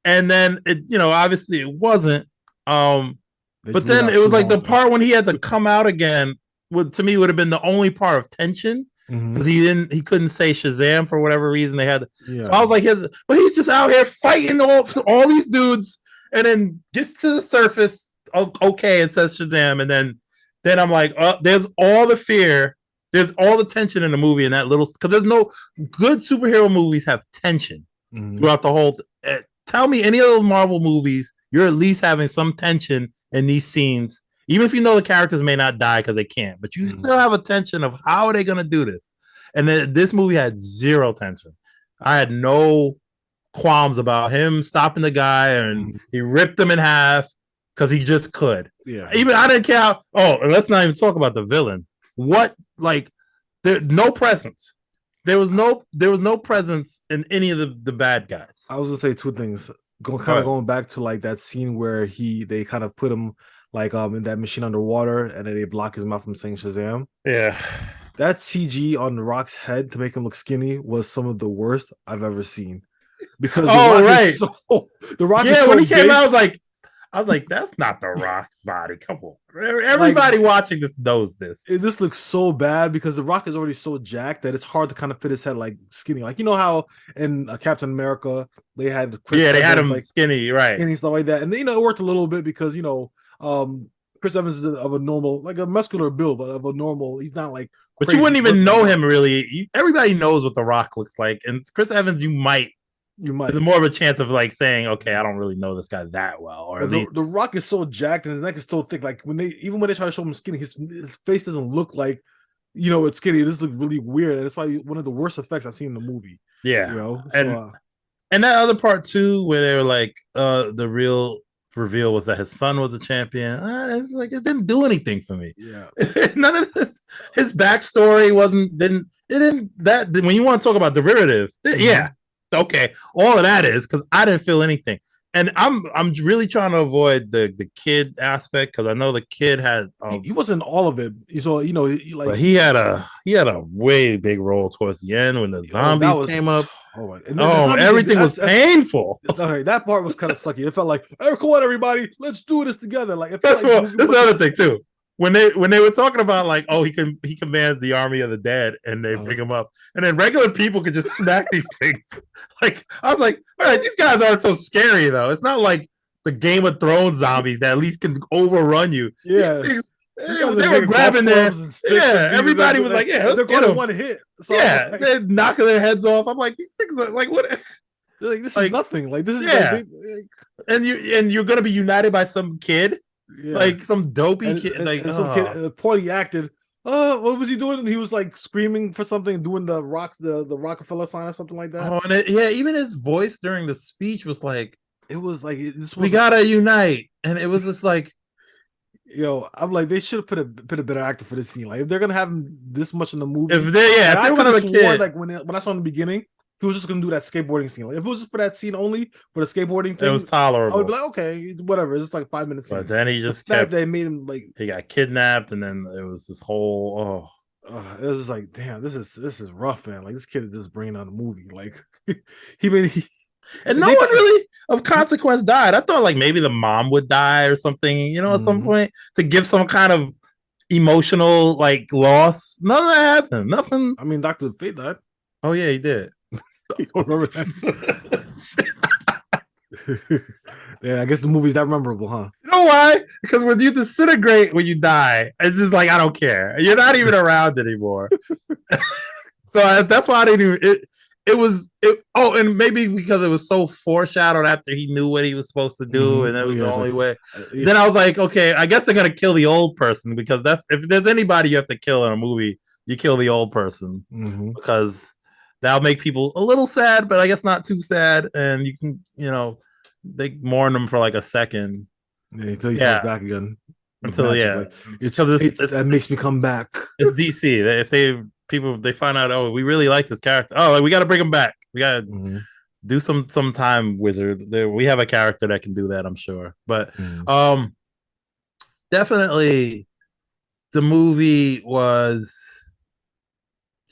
and then it obviously it wasn't. But then it was like the part when he had to come out again. To me would have been the only part of tension. Because he couldn't say Shazam for whatever reason they had. So I was like, but he's just out here fighting all these dudes, and then gets to the surface, okay, and says Shazam, and then I'm like, there's all the fear, there's all the tension in the movie in that little, because there's no good superhero movies have tension throughout the whole. Tell me any of those Marvel movies, you're at least having some tension in these scenes. Even if the characters may not die because they can't, but you still have a tension of how are they going to do this. And then this movie had zero tension. I had no qualms about him stopping the guy, and he ripped him in half because he just could. Even I didn't care. And let's not even talk about the villain. No presence. There was no presence in any of the bad guys. I was gonna say two things. Going back to like that scene where they kind of put him like in that machine underwater, and then they block his mouth from saying Shazam. Yeah. That CG on The Rock's head to make him look skinny was some of the worst I've ever seen. Because The Rock is so when he came big. out, I was like, that's not The Rock's body. Come on. Everybody watching this knows this. This looks so bad because The Rock is already so jacked that it's hard to kind of fit his head like skinny. Like, how in Captain America they had Chris Evans, had him like skinny, right? And stuff like that. And it worked a little bit because Chris Evans is of a normal, like a muscular build, but of a normal. He's not like. But you wouldn't even know him really. Everybody knows what The Rock looks like, and Chris Evans, you might. There's more of a chance of like saying, okay, I don't really know this guy that well. Or the Rock is so jacked and his neck is so thick. Like when they try to show him skinny, his face doesn't look like it's skinny. This looks really weird, and that's why one of the worst effects I've seen in the movie. Yeah, and that other part too, where they were like, the real reveal was that his son was a champion. It's like it didn't do anything for me. Yeah, none of this. His backstory didn't that when you want to talk about derivative, okay, all of that is because I didn't feel anything, and I'm really trying to avoid the kid aspect because I know the kid had he wasn't all of it. So but he had a way big role towards the end when the zombies came up. Everything was painful. That part was kind of sucky. It felt like, hey, come on, everybody, let's do this together. Like that's the other thing too. When they were talking about like, he commands the army of the dead, and they bring him up, and then regular people could just smack these things. Like I was like, all right, these guys aren't so scary though. It's not like the Game of Thrones zombies that at least can overrun you. Yeah. They were grabbing their everybody was like, they're going to one hit. So they're knocking their heads off. I'm like, these things are like, what? Like, this is nothing. Like this is and you're gonna be united by some kid, like some dopey kid, like some kid poorly acted. What was he doing? And he was like screaming for something, doing the Rockefeller sign or something like that. And even his voice during the speech was like, it was like we gotta unite, and it was just like. I'm like, they should have put a better actor for this scene. Like, if they're gonna have him this much in the movie, if they would have sworn like when I saw in the beginning, he was just gonna do that skateboarding scene. Like, if it was just for that scene only, for the skateboarding thing, it was tolerable. I would be like, okay, whatever. It's just like 5 minutes. But then he just they made him like he got kidnapped, and then it was this whole it was just like, damn, this is rough, man. Like this kid is just bringing on the movie. Like and no one really. of consequence died. I thought like maybe the mom would die or something, you know, at some point to give some kind of emotional like loss. None of that happened. Nothing. I mean, Dr. Fate died. Oh yeah, he did. You don't remember that? Yeah, I guess the movie's that memorable, huh? You know why? Because when you disintegrate when you die, it's just like I don't care. You're not even around anymore. So that's why I didn't even. It was. Oh, and maybe because it was so foreshadowed after he knew what he was supposed to do, and that was the only way. Then I was like, okay, I guess they're gonna kill the old person because that's if there's anybody you have to kill in a movie, you kill the old person because that'll make people a little sad, but I guess not too sad, and you can, they mourn them for like a second. Yeah, until he comes back again. Until like, that makes me come back. It's DC. If they find out, oh, we really like this character. Oh, like, we got to bring him back. We got to do some time wizard. We have a character that can do that, I'm sure. But definitely, the movie was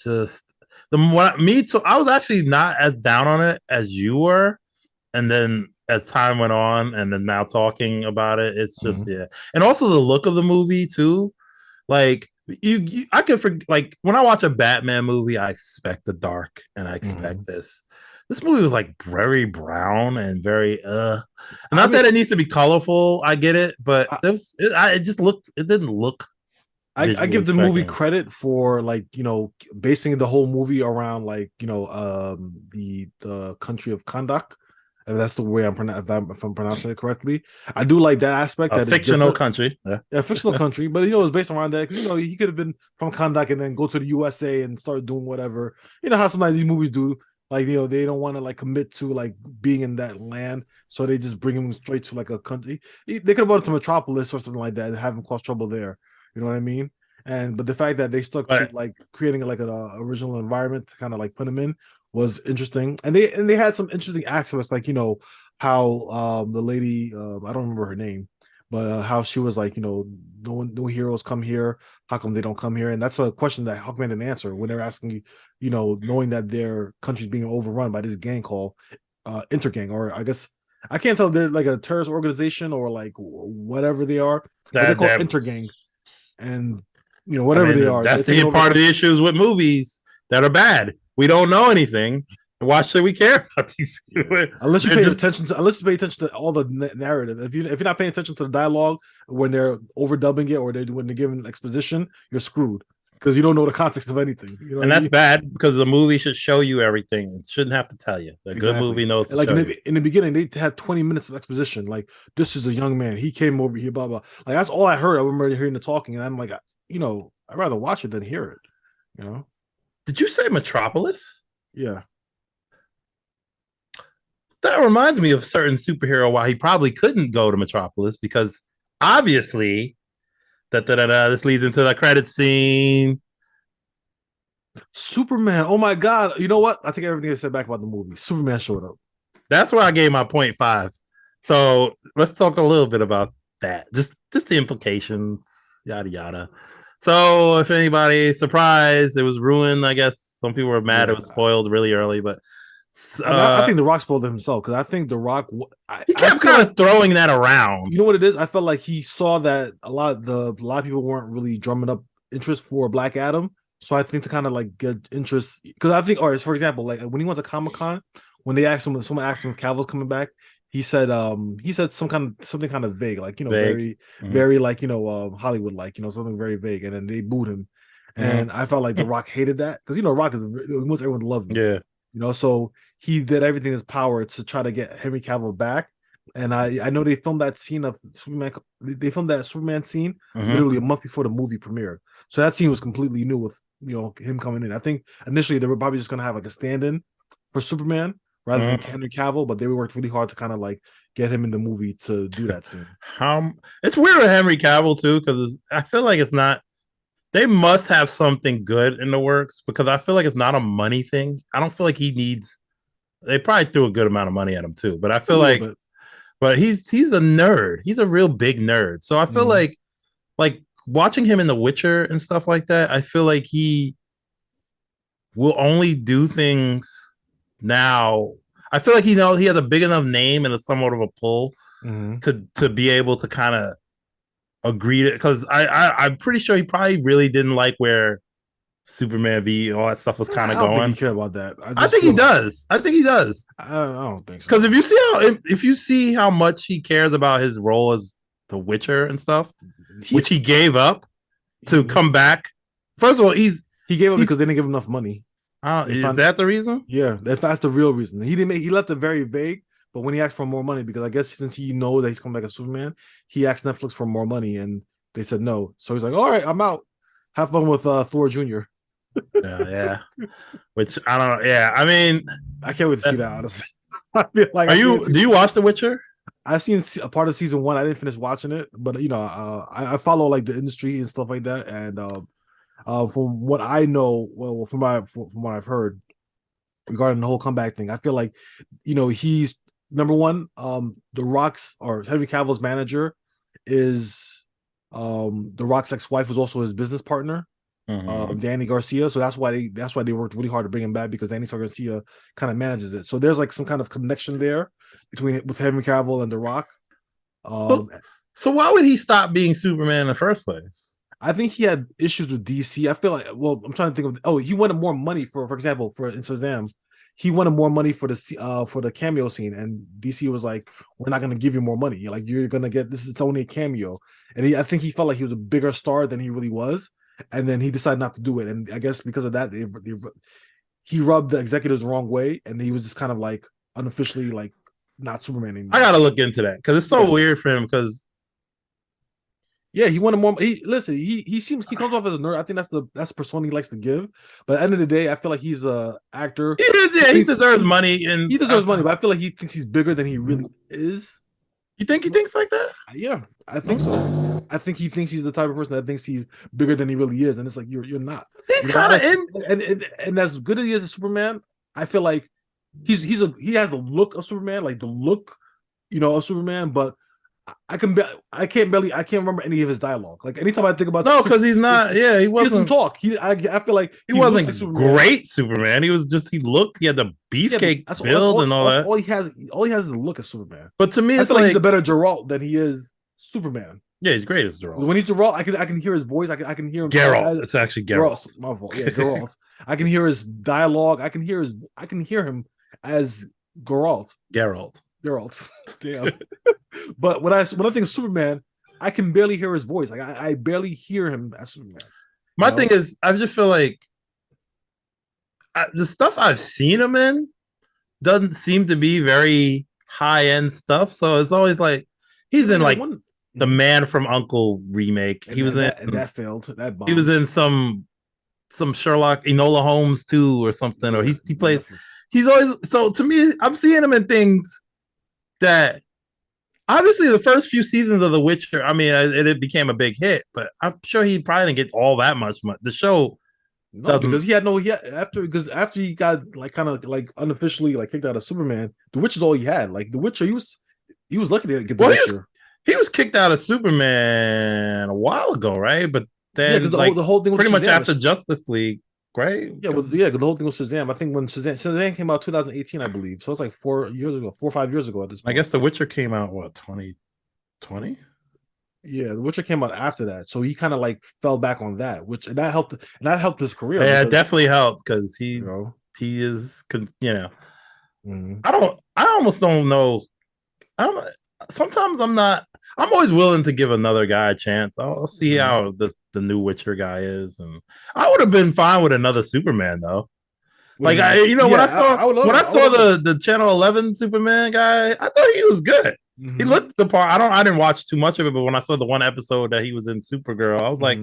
just me too. I was actually not as down on it as you were, and then as time went on, and then now talking about it, it's just and also the look of the movie too. Like I can forget. Like when I watch a Batman movie, I expect the dark, and I expect this. This movie was like very brown and very Not that it needs to be colorful. I get it, but it just looked. It didn't look. I give the movie credit for like basing the whole movie around like the country of Kandak. If that's the way if I'm pronouncing it correctly. I do like that aspect. A fictional country. Yeah, fictional country. But it's based around that. He could have been from Kandak and then go to the USA and start doing whatever. You know how sometimes these movies do. Like, they don't want to like commit to like being in that land. So they just bring him straight to like a country. They could have brought him to Metropolis or something like that and have him cause trouble there. You know what I mean? But the fact that they stuck to like creating like an original environment to kind of like put him in was interesting, and they had some interesting aspects, like how the lady, I don't remember her name, but how she was like, no heroes come here. How come they don't come here? And that's a question that Hawkman didn't answer when they're asking you, knowing that their country's being overrun by this gang called Intergang, or I guess I can't tell if they're like a terrorist organization or like whatever they are. But they're called Intergang, and whatever they are. That's the part of the issues with movies that are bad. We don't know anything. Why should we care about these people? Unless you pay attention to all the narrative. If you're not paying attention to the dialogue when they're overdubbing it or when they're giving exposition, you're screwed because you don't know the context of anything. And that's bad because the movie should show you everything. It shouldn't have to tell you. The good movie knows. Like in the beginning, they had 20 minutes of exposition. Like, this is a young man. He came over here. Blah blah. Like, that's all I heard. I remember hearing the talking, and I'm like, I'd rather watch it than hear it. Did you say Metropolis? Yeah. That reminds me of a certain superhero why he probably couldn't go to Metropolis because obviously this leads into the credit scene. Superman. Oh my God. You know what? I take everything I said back about the movie. Superman showed up. That's where I gave my 0.5. So let's talk a little bit about that. Just the implications, yada yada. So if anybody surprised, it was ruined. I guess some people were mad it was spoiled really early, but I think The Rock spoiled it himself because I think The Rock he kept kind of throwing that around. You know what it is? I felt like he saw that a lot of people weren't really drumming up interest for Black Adam, so I think to kind of like get interest, because I think, for example, like when he went to Comic-Con, when someone asked him if Cavill's coming back, he said something kind of vague, like vague. Very like Hollywood, like something very vague, and then they booed him, and I felt like The Rock hated that because Rock wants everyone to love him, so he did everything in his power to try to get Henry Cavill back, and I know they filmed that scene of Superman. They filmed that Superman scene literally a month before the movie premiered, so that scene was completely new with him coming in. I think initially they were probably just gonna have like a stand-in for Superman rather than Henry Cavill, but they worked really hard to kind of like get him in the movie to do that scene. It's weird with Henry Cavill too, because I feel like it's not. They must have something good in the works because I feel like it's not a money thing. I don't feel like he needs. They probably threw a good amount of money at him too, but I feel like, but he's a nerd. He's a real big nerd. So I feel like watching him in The Witcher and stuff like that. I feel like he will only do things now. I feel like he has a big enough name and a somewhat of a pull Mhm. to be able to kind of agree to, because I'm pretty sure he probably really didn't like where Superman v all that stuff was kind I of don't think he going. cared about that. I I just think he feel like does. I think he does. I don't think Because so. if you see how much he cares about his role as the Witcher and stuff, He which he gave up to he, come back. First of all, he gave up he's because they didn't give him enough money. They is found that the reason? Yeah, that's the real reason. He left it very vague, but when he asked for more money, because I guess since he knows that he's coming back as Superman, he asked Netflix for more money and they said no. So he's like, all right, I'm out. Have fun with Thor Jr. Yeah. Which I don't know. Yeah, I mean, I can't wait to see that, honestly. I feel like I can't wait to see do you watch The Witcher? I've seen a part of season one. I didn't finish watching it, but I follow like the industry and stuff like that. And from what I know, well, from what I've heard regarding the whole comeback thing, I feel like, he's number one. The Rock's or Henry Cavill's manager is the Rock's ex-wife was also his business partner, Danny Garcia. So that's why they worked really hard to bring him back because Danny Garcia kind of manages it. So there's like some kind of connection there with Henry Cavill and The Rock. But, so why would he stop being Superman in the first place? I think he had issues with DC. I feel like, well, I'm trying to think of. Oh, he wanted more money for example, in Shazam, he wanted more money for the cameo scene, and DC was like, "We're not going to give you more money. Like you're going to get this. It's only a cameo." And I think he felt like he was a bigger star than he really was, and then he decided not to do it. And I guess because of that, he rubbed the executives the wrong way, and he was just kind of like unofficially like not Superman anymore. I gotta look into that because it's so weird for him. Because yeah, he wanted more. He comes off as a nerd. I think that's the persona he likes to give. But at the end of the day, I feel like he's a actor. he deserves money, and He deserves money, but I feel like he thinks he's bigger than he really is. You think he thinks like that? Yeah, I think so. I think he thinks he's the type of person that thinks he's bigger than he really is, and it's like you're not. He's kind of in, and as good as he is as Superman, I feel like he has the look of Superman, like the look, of Superman, but I can't remember any of his dialogue. Like anytime I think about because he's not. Yeah, he doesn't wasn't. talk. I feel like he wasn't like Superman. Great Superman. He was just. He had the beefcake build and all that. All he has is the look of Superman. But to me, I it's feel like he's a like better Geralt than he is Superman. yeah, he's great as Geralt. When he's Geralt, I can hear his voice. I can hear him. Geralt. It's actually Geralt. My fault. Yeah, Geralt. I can hear his dialogue. I can hear him as Geralt. Geralt. Damn. But when I think of Superman, I can barely hear his voice. Like I barely hear him as Superman. My thing is, I just feel like the stuff I've seen him in doesn't seem to be very high end stuff. So it's always like he's in like the Man from Uncle remake. He was in and that failed. That bombed. He was in some Sherlock Enola Holmes too or something. Or he played. He's always so to me. I'm seeing him in things that obviously the first few seasons of The Witcher. I mean, it became a big hit, but I'm sure he probably didn't get all that much. The show. No, because after he got like kind of like unofficially like kicked out of Superman, The Witcher's all he had. Like The Witcher, he was lucky to get The Witcher. He was kicked out of Superman a while ago, right? But then because the whole thing was pretty much after Justice League, right? Yeah, the whole thing was Shazam. I think when Shazam came out 2018, I believe. So it's like 4 or 5 years ago at this point. I guess The Witcher came out 2020? Yeah, The Witcher came out after that. So he kind of like fell back on that, and that helped his career. Yeah, it definitely helped because he is Mm-hmm. I almost don't know. Sometimes I'm always willing to give another guy a chance. I'll see how the new Witcher guy is, and I would have been fine with another Superman though. Like when I saw the Channel 11 Superman guy, I thought he was good. Mm-hmm. He looked the part. I didn't watch too much of it, but when I saw the one episode that he was in Supergirl, I was like,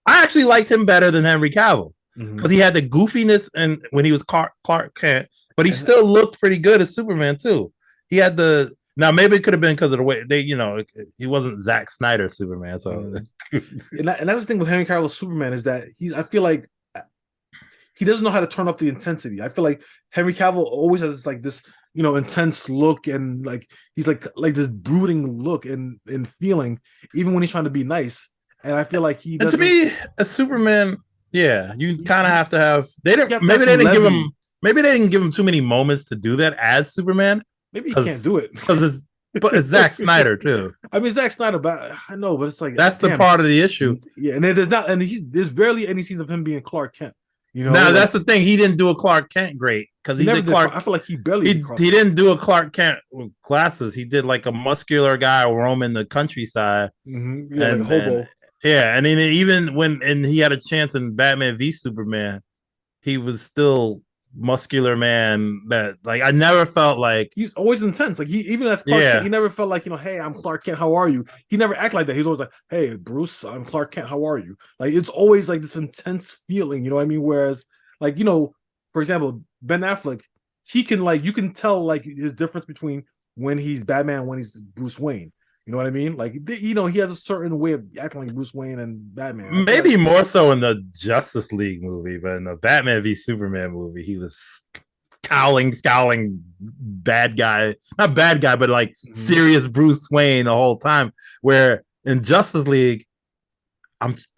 I actually liked him better than Henry Cavill because he had the goofiness and when he was Clark Kent, but he still looked pretty good as Superman too. He had now maybe it could have been because of the way he wasn't Zack Snyder Superman. So and that's the thing with Henry Cavill's Superman is that I feel like he doesn't know how to turn up the intensity. I feel like Henry Cavill always has this intense look and like he's like this brooding look and feeling even when he's trying to be nice. And I feel like he doesn't. And to me, a Superman, yeah, you kind of have to have. They didn't give him. maybe they didn't give him too many moments to do that as Superman. Maybe he can't do it because it's Zack Snyder too. I mean, Zack Snyder, but I know, but it's like that's the part of the issue. Yeah, and then there's barely any scenes of him being Clark Kent. You know, now that's the thing. He didn't do a Clark Kent great because he never did Clark. I feel like he barely did he didn't do a Clark Kent with glasses. He did like a muscular guy roaming the countryside. Mm-hmm. Yeah, like a hobo. And then even when he had a chance in Batman v Superman, he was still muscular man that like I never felt like he's always intense. Like he even as Clark Kent, he never felt like, hey, I'm Clark Kent, how are you? He never act like that. He's always like, hey, Bruce, I'm Clark Kent, how are you? Like it's always like this intense feeling, you know what I mean? Whereas like, for example, Ben Affleck, he can like, you can tell like his difference between when he's Batman, when he's Bruce Wayne. You know what I mean? Like, he has a certain way of acting like Bruce Wayne and Batman. Maybe more so in the Justice League movie, but in the Batman v Superman movie, he was scowling bad guy. Not bad guy, but like serious Bruce Wayne the whole time. Where in Justice League,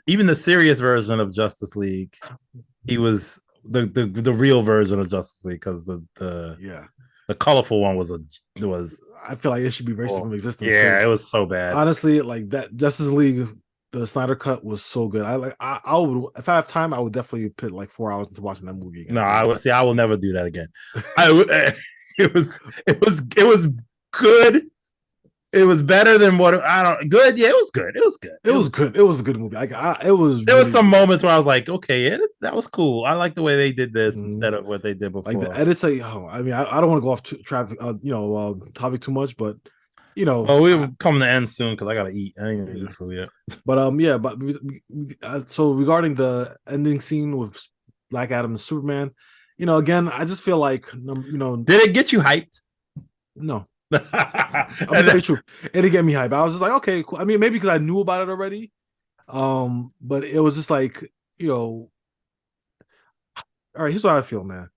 even the serious version of Justice League, he was the real version of Justice League because the colorful one was. I feel like it should be erased from existence. Yeah, it was so bad. Honestly, like that Justice League, the Snyder cut was so good. I would, if I have time, I would definitely put like 4 hours into watching that movie again. No, I will never do that again. It was good. It was better than what good. Yeah, it was good. It was good. It was good. It was a good movie. There was some moments where I was like, okay, yeah, that was cool. I like the way they did this instead of what they did before. Like the edits, I mean, I don't want to go off traffic, topic too much, but well, we'll come to end soon because I gotta eat. I ain't gonna eat food yet. But so regarding the ending scene with Black Adam and Superman, again, I just feel like did it get you hyped? No. I'm gonna tell you the truth. It didn't get me hype. I was just like, okay, cool. I mean, maybe because I knew about it already. But it was just like, all right, here's what I feel, man.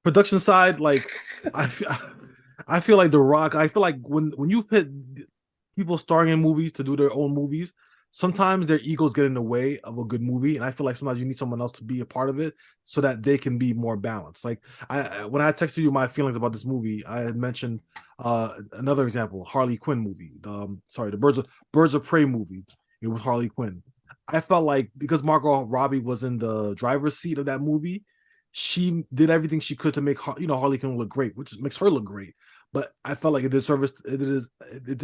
Production side, like I feel like The Rock. I feel like when you put people starring in movies to do their own movies, sometimes their egos get in the way of a good movie, and I feel like sometimes you need someone else to be a part of it so that they can be more balanced. Like when I texted you my feelings about this movie, I had mentioned another example, Harley Quinn movie. The Birds of Prey movie, with Harley Quinn. I felt like because Margot Robbie was in the driver's seat of that movie, she did everything she could to make Harley Quinn look great, which makes her look great. But I felt like it did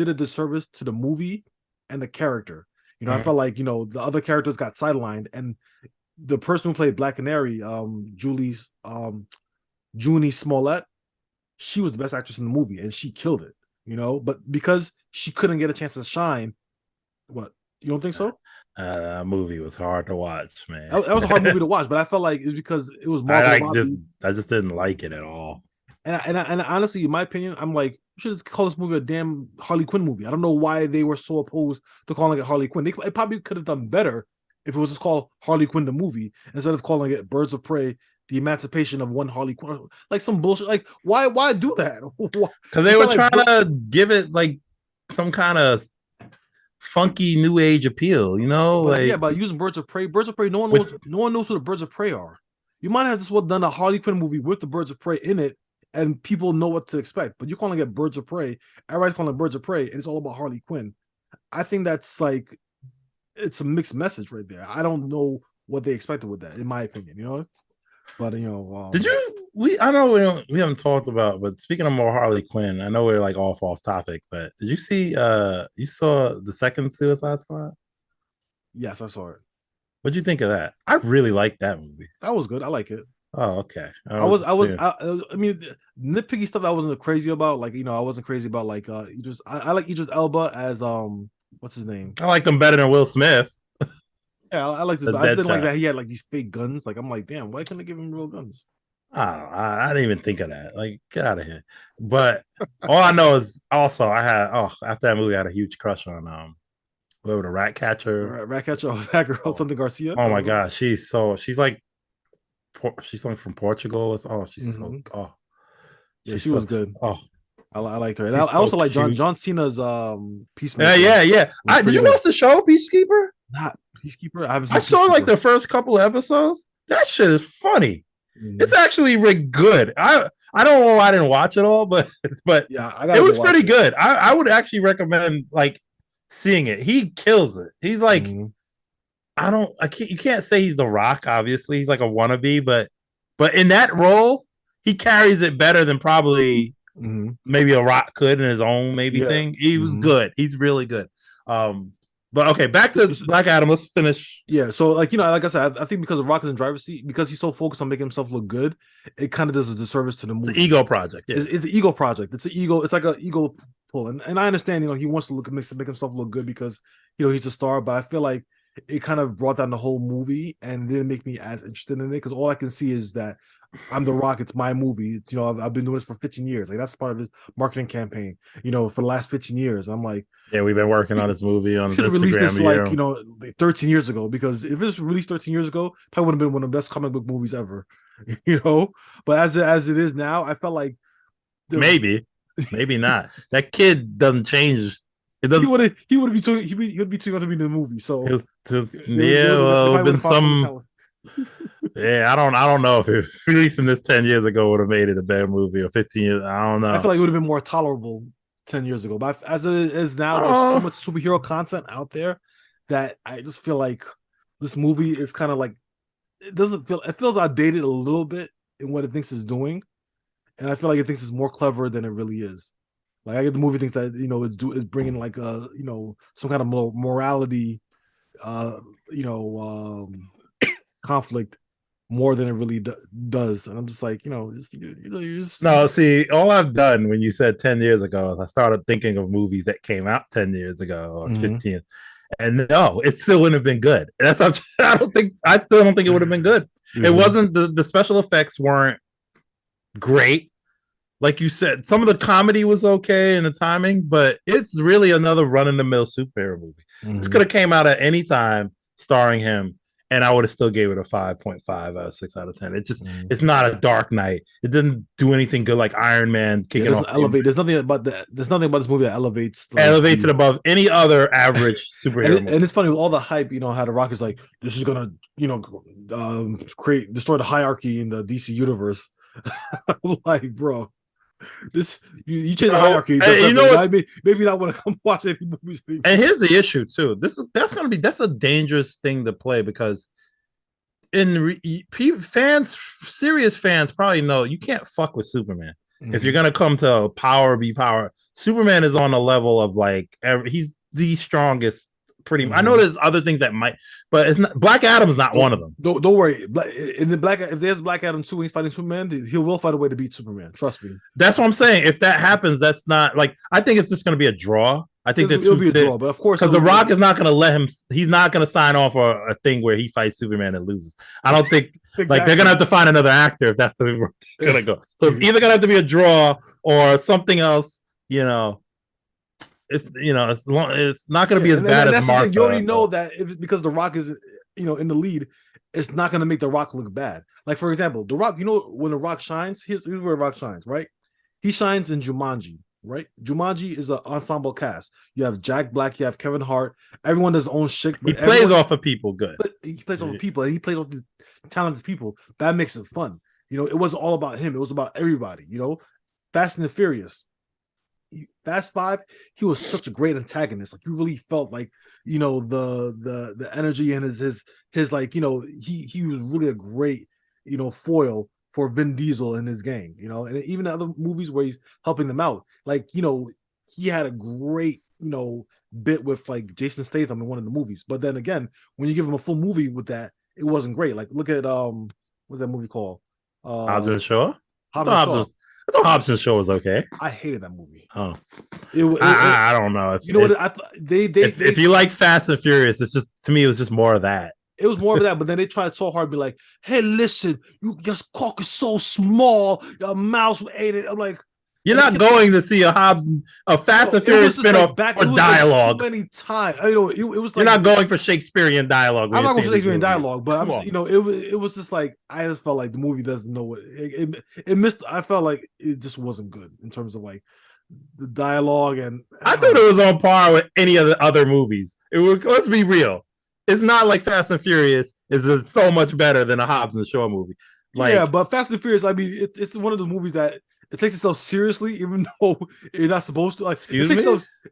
a disservice to the movie and the character. I felt like the other characters got sidelined, and the person who played Black Canary, Junie Smollett, she was the best actress in the movie, and she killed it. But because she couldn't get a chance to shine, what, you don't think so? That movie was hard to watch, man. That was a hard movie to watch, but I felt like it was because it was Margot Robbie. I just didn't like it at all. And honestly, in my opinion, I'm like, we should just call this movie a damn Harley Quinn movie. I don't know why they were so opposed to calling it Harley Quinn. It probably could have done better if it was just called Harley Quinn the movie instead of calling it Birds of Prey: The Emancipation of One Harley Quinn. Like some bullshit. Like why do that? Because they were trying to give it like some kind of funky new age appeal, But using Birds of Prey, no one knows who the Birds of Prey are. You might have just done a Harley Quinn movie with the Birds of Prey in it, and people know what to expect. But you're calling it Birds of Prey. Everybody's calling it Birds of Prey, and it's all about Harley Quinn. I think that's like, it's a mixed message right there. I don't know what they expected with that, in my opinion. But did you? I know we haven't talked about, but speaking of more Harley Quinn, I know we're like off topic, but did you see? You saw the second Suicide Squad? Yes, I saw it. What'd you think of that? I really liked that movie. That was good. I like it. Oh, okay. I mean, nitpicky stuff I wasn't crazy about. Like, I wasn't crazy about like I like Idris Elba as what's his name? I liked him better than Will Smith. Yeah, I like this. I just didn't like that he had like these fake guns. Like, I'm like, damn, why couldn't they give him real guns? I didn't even think of that. Like, get out of here. But all I know is also after that movie, I had a huge crush on whoever the rat catcher. That girl, something Garcia. Oh my gosh, she's like from Portugal. She was good. Oh, I liked her, and I also like John Cena's Peacemaker. Yeah. Did you watch the show Peacekeeper? Not Peacekeeper. I saw like the first couple of episodes. That shit is funny. It's actually really good. I don't know why I didn't watch it all, but Yeah, I it gotta go was watch pretty it. good. I would actually recommend like seeing it. He kills it. He's like I can't you can't say he's the Rock, obviously. He's like a wannabe, but in that role, he carries it better than probably maybe a Rock could in his own maybe Yeah. thing. He was good. He's really good. But okay, back to Black Adam. Let's finish. Yeah, so like like I said, I think because of Rock is in driver's seat, because he's so focused on making himself look good, it kind of does a disservice to the It's an movie. ego project. Yeah. It's an ego project. It's an ego. It's like an ego pull, and I understand. He wants to make himself look good because he's a star. But I feel like it kind of brought down the whole movie and didn't make me as interested in it because all I can see is that I'm the Rock. It's my movie. I've been doing this for 15 years. Like that's part of his marketing campaign. For the last 15 years. I'm like, yeah, we've been working on this movie on should have released this Instagram. like 13 years ago, because if it was released 13 years ago, probably would have been one of the best comic book movies ever. But as it is now, I felt like maybe not. That kid doesn't change. It doesn't. He would be too young to be in the movie. So been some. Yeah, I don't know if releasing this 10 years ago would have made it a bad movie, or 15 years. I don't know. I feel like it would have been more tolerable 10 years ago. But as it is now, there's so much superhero content out there that I just feel like this movie is kind of like it feels outdated a little bit in what it thinks it's doing. And I feel like it thinks it's more clever than it really is. Like I get the movie thinks that it's bringing like some kind of morality conflict more than it really does. And I'm just like, no, see, all I've done when you said 10 years ago is I started thinking of movies that came out 10 years ago or 15. And no, it still wouldn't have been good. That's what I still don't think it would have been good. It wasn't the special effects weren't great. Like you said, some of the comedy was okay and the timing, but it's really another run-of-the-mill superhero movie. This could have came out at any time starring him, and I would have still gave it a 5.5 out of 6 out of 10. It just it's not a Dark Knight. It didn't do anything good like Iron Man kicking off. There's nothing about this movie that elevates it above any other average superhero movie. And it's funny with all the hype, how The Rock is like, this is gonna destroy the hierarchy in the DC universe. Like, bro, you change the hierarchy. Maybe not want to come watch any movies anymore. And here's the issue too. That's a dangerous thing to play, because serious fans probably know you can't fuck with Superman. If you're gonna come to power, Superman is on a level of like he's the strongest. I know there's other things that might, but it's not. Black Adam is not one of them. Don't worry. If there's Black Adam 2 and he's fighting Superman, he will find a way to beat Superman. Trust me. That's what I'm saying. If that happens, that's not like, I think it's just going to be a draw. I think it'll be a draw, but of course, because The Rock is not going to let him. He's not going to sign off for a thing where he fights Superman and loses. I don't think exactly. Like they're going to have to find another actor if that's the way they're going to go. So it's either going to have to be a draw or something else. It's not going to be as bad as Martha. You already know that because The Rock is in the lead, it's not going to make The Rock look bad. Like for example, The Rock, when The Rock shines, here's where The Rock shines, right? He shines in Jumanji, right? Jumanji is an ensemble cast. You have Jack Black, you have Kevin Hart. Everyone does their own shit. He plays off of people good. He plays off of people, and he plays off the talented people. That makes it fun. It wasn't all about him. It was about everybody. Fast and the Furious. Fast 5, he was such a great antagonist. Like you really felt like the energy and his like he was really a great foil for Vin Diesel and his gang. And even the other movies where he's helping them out, like he had a great bit with like Jason Statham in one of the movies. But then again, when you give him a full movie with that, it wasn't great. Like look at what's that movie called? Hobbs and Shaw. I thought Hobson's Show was okay. I hated that movie. Oh, I don't know. If you like Fast and Furious, it's just, to me, it was just more of that. It was more of that, but then they tried so hard to be like, "Hey, listen, your cock is so small, your mouse ate it." I'm like, you're not going to see a Fast and Furious spinoff for dialogue. Like too many times, it was. Like, you're not going for Shakespearean dialogue. I'm not going for Shakespearean dialogue, but it was just like I just felt like the movie doesn't know what it missed. I felt like it just wasn't good in terms of like the dialogue, and I thought it was on par with any of the other movies. Let's be real. It's not like Fast and Furious is so much better than a Hobbs and Shaw movie. Yeah, Like, but Fast and Furious, I mean, it's one of those movies that it takes itself seriously, even though it's not supposed to. Like, excuse me,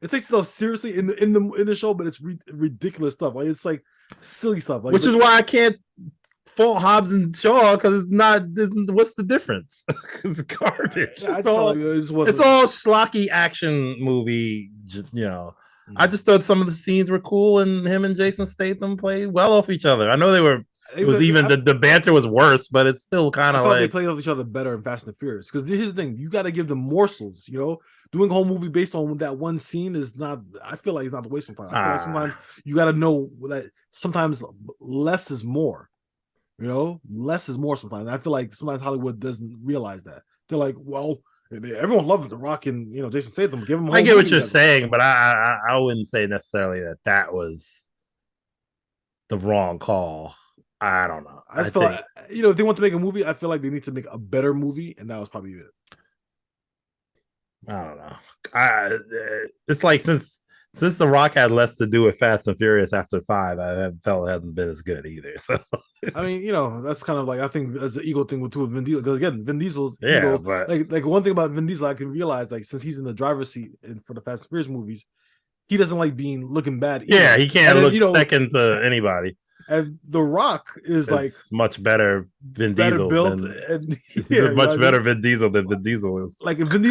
it takes itself seriously in the show, but it's ridiculous stuff. Like, it's like silly stuff. which is why I can't fault Hobbs and Shaw because it's not. What's the difference? It's garbage. I just felt like it just It's wasn't. all schlocky action movie. I just thought some of the scenes were cool, and him and Jason Statham played well off each other. I know they were. It was even the banter was worse, but it's still kind I of thought like they played off each other better in Fast and Furious. Because here's the thing: you got to give them morsels. Doing a whole movie based on that one scene is not. I feel like it's not the way sometimes. I feel like sometimes you got to know that sometimes less is more. Less is more sometimes. I feel like sometimes Hollywood doesn't realize that. They're like, well, everyone loves The Rock and Jason Statham. Give them. I get what you're saying, but I wouldn't say necessarily that was the wrong call. I don't know. I just feel like, if they want to make a movie, I feel like they need to make a better movie, and that was probably it. I don't know. It's like since The Rock had less to do with Fast and Furious after 5, I felt it hasn't been as good either. So I mean, that's kind of like, I think that's the ego thing with Vin Diesel, because again, Vin Diesel's yeah, ego, but like one thing about Vin Diesel I can realize, like, since he's in the driver's seat for the Fast and Furious movies, he doesn't like looking bad either. Yeah, he can't look second to anybody. And The Rock is like much better Vin Diesel built, and he's a much better Vin Diesel than Vin Diesel is. Like if Vin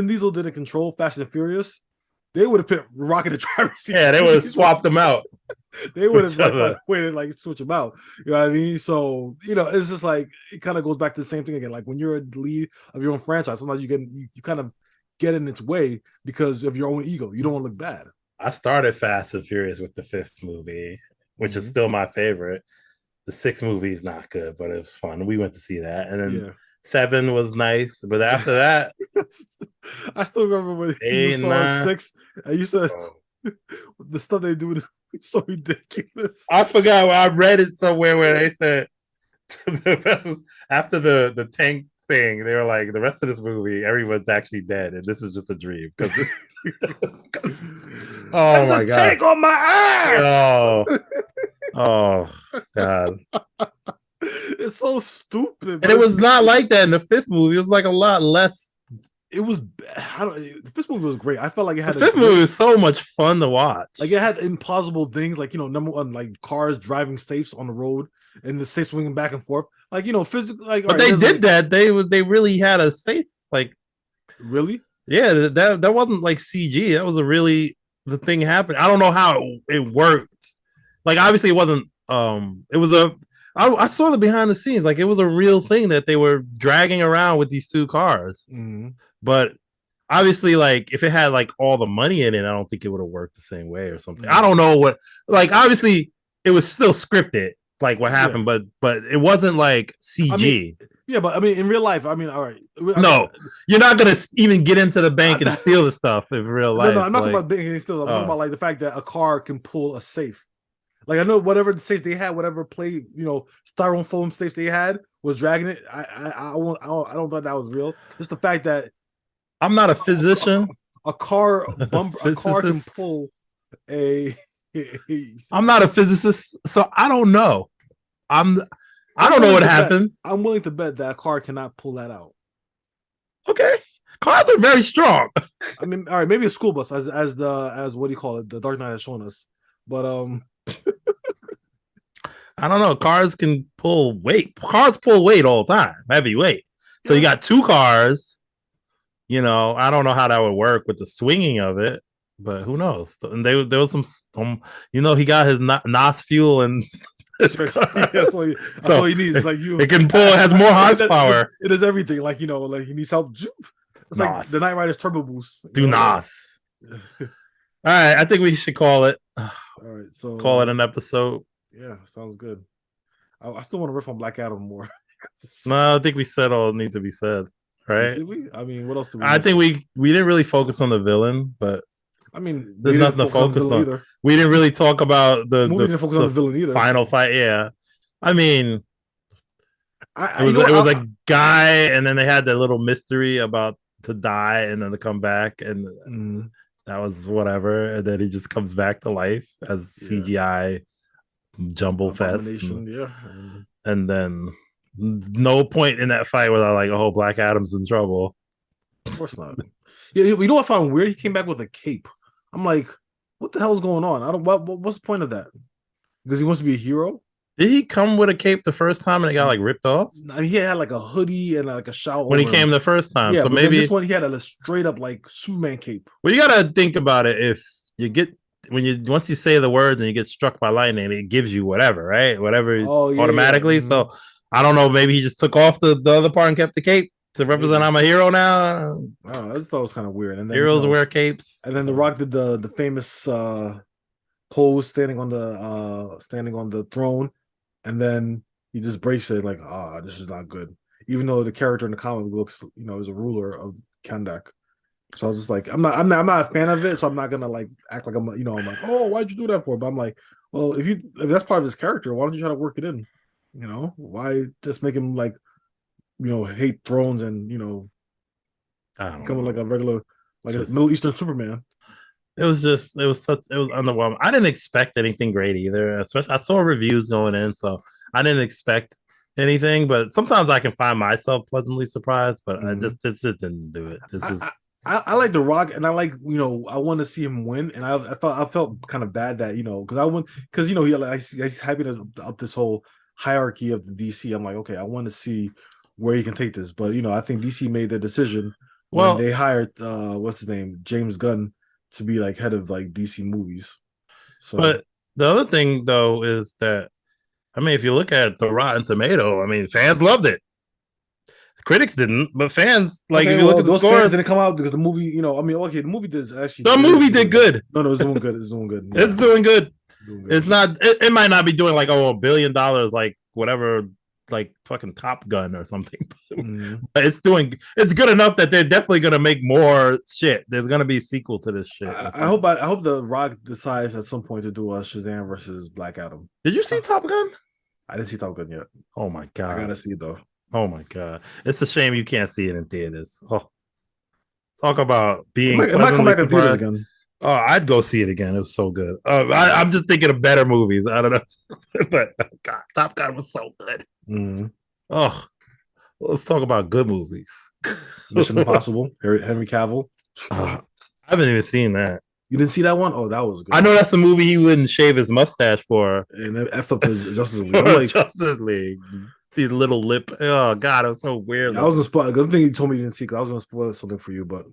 Diesel didn't control Fast and Furious, they would have put Rock in the driver's seat. Yeah, they would have swapped them out. They would have waited, like switch them out. You know what I mean? So it's just like it kind of goes back to the same thing again. Like when you're a lead of your own franchise, sometimes you kind of get in its way because of your own ego. You don't want to look bad. I started Fast and Furious with the 5th movie, which is still my favorite. The 6th movie is not good, but it was fun. We went to see that, and then 7 was nice. But after that, I still remember when you saw 6, and you said the stuff they do is so ridiculous. I forgot. I read it somewhere where they said the best was after the tank thing. They were like, the rest of this movie, everyone's actually dead, and this is just a dream. Because there's a tank on my ass. Oh God. It's so stupid. And it was not like that in the 5th movie. It was like a lot less. It was. The 5th movie was great. I felt like it had the 5th movie was so much fun to watch. Like it had impossible things, like number one, like cars driving safes on the road and the safe swinging back and forth, like physically. Like, but they did that. They really had a safe, like really. Yeah, that wasn't like CG. That was the thing happened. I don't know how it worked. Like obviously it wasn't. It was I saw the behind the scenes. Like it was a real thing that they were dragging around with these 2 cars. Mm-hmm. But obviously, like if it had like all the money in it, I don't think it would have worked the same way or something. I don't know what. Like obviously, it was still scripted, like what happened, but it wasn't like CG. But I mean, in real life, I mean, all right. You're not gonna even get into the bank and steal the stuff in real life. No, I'm not talking about banking and steal. I'm talking about like the fact that a car can pull a safe. Like I know whatever the safe they had, whatever styrofoam foam safe they had was dragging it. I don't think that was real. Just the fact that I'm not a physician. A car can pull a. I'm not a physicist, so I don't know. I don't know what happens. I'm willing to bet that a car cannot pull that out. Okay, cars are very strong. I mean, all right, maybe a school bus, as what do you call it? The Dark Knight has shown us, but I don't know. Cars can pull weight. Cars pull weight all the time, heavy weight. So you got 2 cars. I don't know how that would work with the swinging of it, but who knows? And there was some he got his NOS fuel and that's all he needs. Like it can pull. It has more horsepower. It is everything. Like like he needs help. It's like the Knight Rider's turbo boost. Do NOS. All right, I think we should call it. All right, so call it an episode. Yeah, sounds good. I still want to riff on Black Adam more. No, I think we said all that needs to be said. Right? Did we? I mean, what else did we? I think we didn't really focus on the villain, but I mean, there's nothing to focus on. Either. We didn't really talk about the didn't focus on the villain either. Final fight. Yeah, I mean, it was a guy, and then they had that little mystery about to die and then to come back, and that was whatever. And then he just comes back to life as CGI jumble fest. Yeah, and then No point in that fight without like, oh, Black Adam's in trouble. Of course not. Yeah, you know what I found weird? He came back with a cape. I'm like, what the hell is going on? I don't. What's the point of that? Because he wants to be a hero. Did he come with a cape the first time and it got like ripped off? I mean, he had like a hoodie and like a shawl When he over came him. the first time. Yeah, So but then this maybe, one he had a straight up like Superman cape. well, you gotta think about it. If you get when you once you say the words and you get struck by lightning, it gives you whatever, right? Whatever Oh yeah, yeah. automatically. So I don't know. Maybe he just took off the other part and kept the cape to represent Maybe. I'm a hero now. I don't know. I just thought it was kind of weird. And then Heroes wear capes. and then The Rock did the famous pose standing on the throne, and then he just breaks it like, this is not good. Even though the character in the comic looks, is a ruler of Kandak. So I was just like, I'm not a fan of it, so I'm not gonna like act like I'm like, oh, why'd you do that for? But I'm like, well, if that's part of his character, why don't you try to work it in? Why just make him like, hate thrones and become like a regular, like a Middle Eastern Superman. It was underwhelming. I didn't expect anything great either. Especially I saw reviews going in, so I didn't expect anything. But sometimes I can find myself pleasantly surprised. But this just didn't do it. This was. I like The Rock, and I like I want to see him win, and I felt kind of bad that because he's happy to up this whole hierarchy of the DC. I'm like, okay, I want to see where he can take this, but I think DC made their decision when they hired what's his name, James Gunn, to be like head of like DC movies. So, but the other thing though is that I mean, if you look at the Rotten Tomato, I mean, fans loved it. Critics didn't, but fans if you look at the those scores, fans didn't come out because the movie, the movie did actually. The movie did good. No, it's doing good. It's doing good. Yeah. It's doing good. It's not. It might not be doing like $1 billion, like whatever, like fucking Top Gun or something. But it's good enough that they're definitely gonna make more shit. There's gonna be a sequel to this shit. I hope the Rock decides at some point to do a Shazam versus Black Adam. Did you see Top Gun? I didn't see Top Gun yet. Oh my god, I gotta see it though. Oh my god, it's a shame you can't see it in theaters. Oh, talk about being. It might come back in theaters again. Oh, I'd go see it again. It was so good. I'm just thinking of better movies. I don't know, but God, Top Gun was so good. Oh, let's talk about good movies. Mission Impossible, Henry Cavill. I haven't even seen that. You didn't see that one? Oh, that was good. I know that's the movie he wouldn't shave his mustache for. And then effed up his Justice League. I'm like, Justice League. See his little lip. Oh God, it was so weird. I was gonna spoil. Good thing you told me you didn't see because I was gonna spoil something for you, but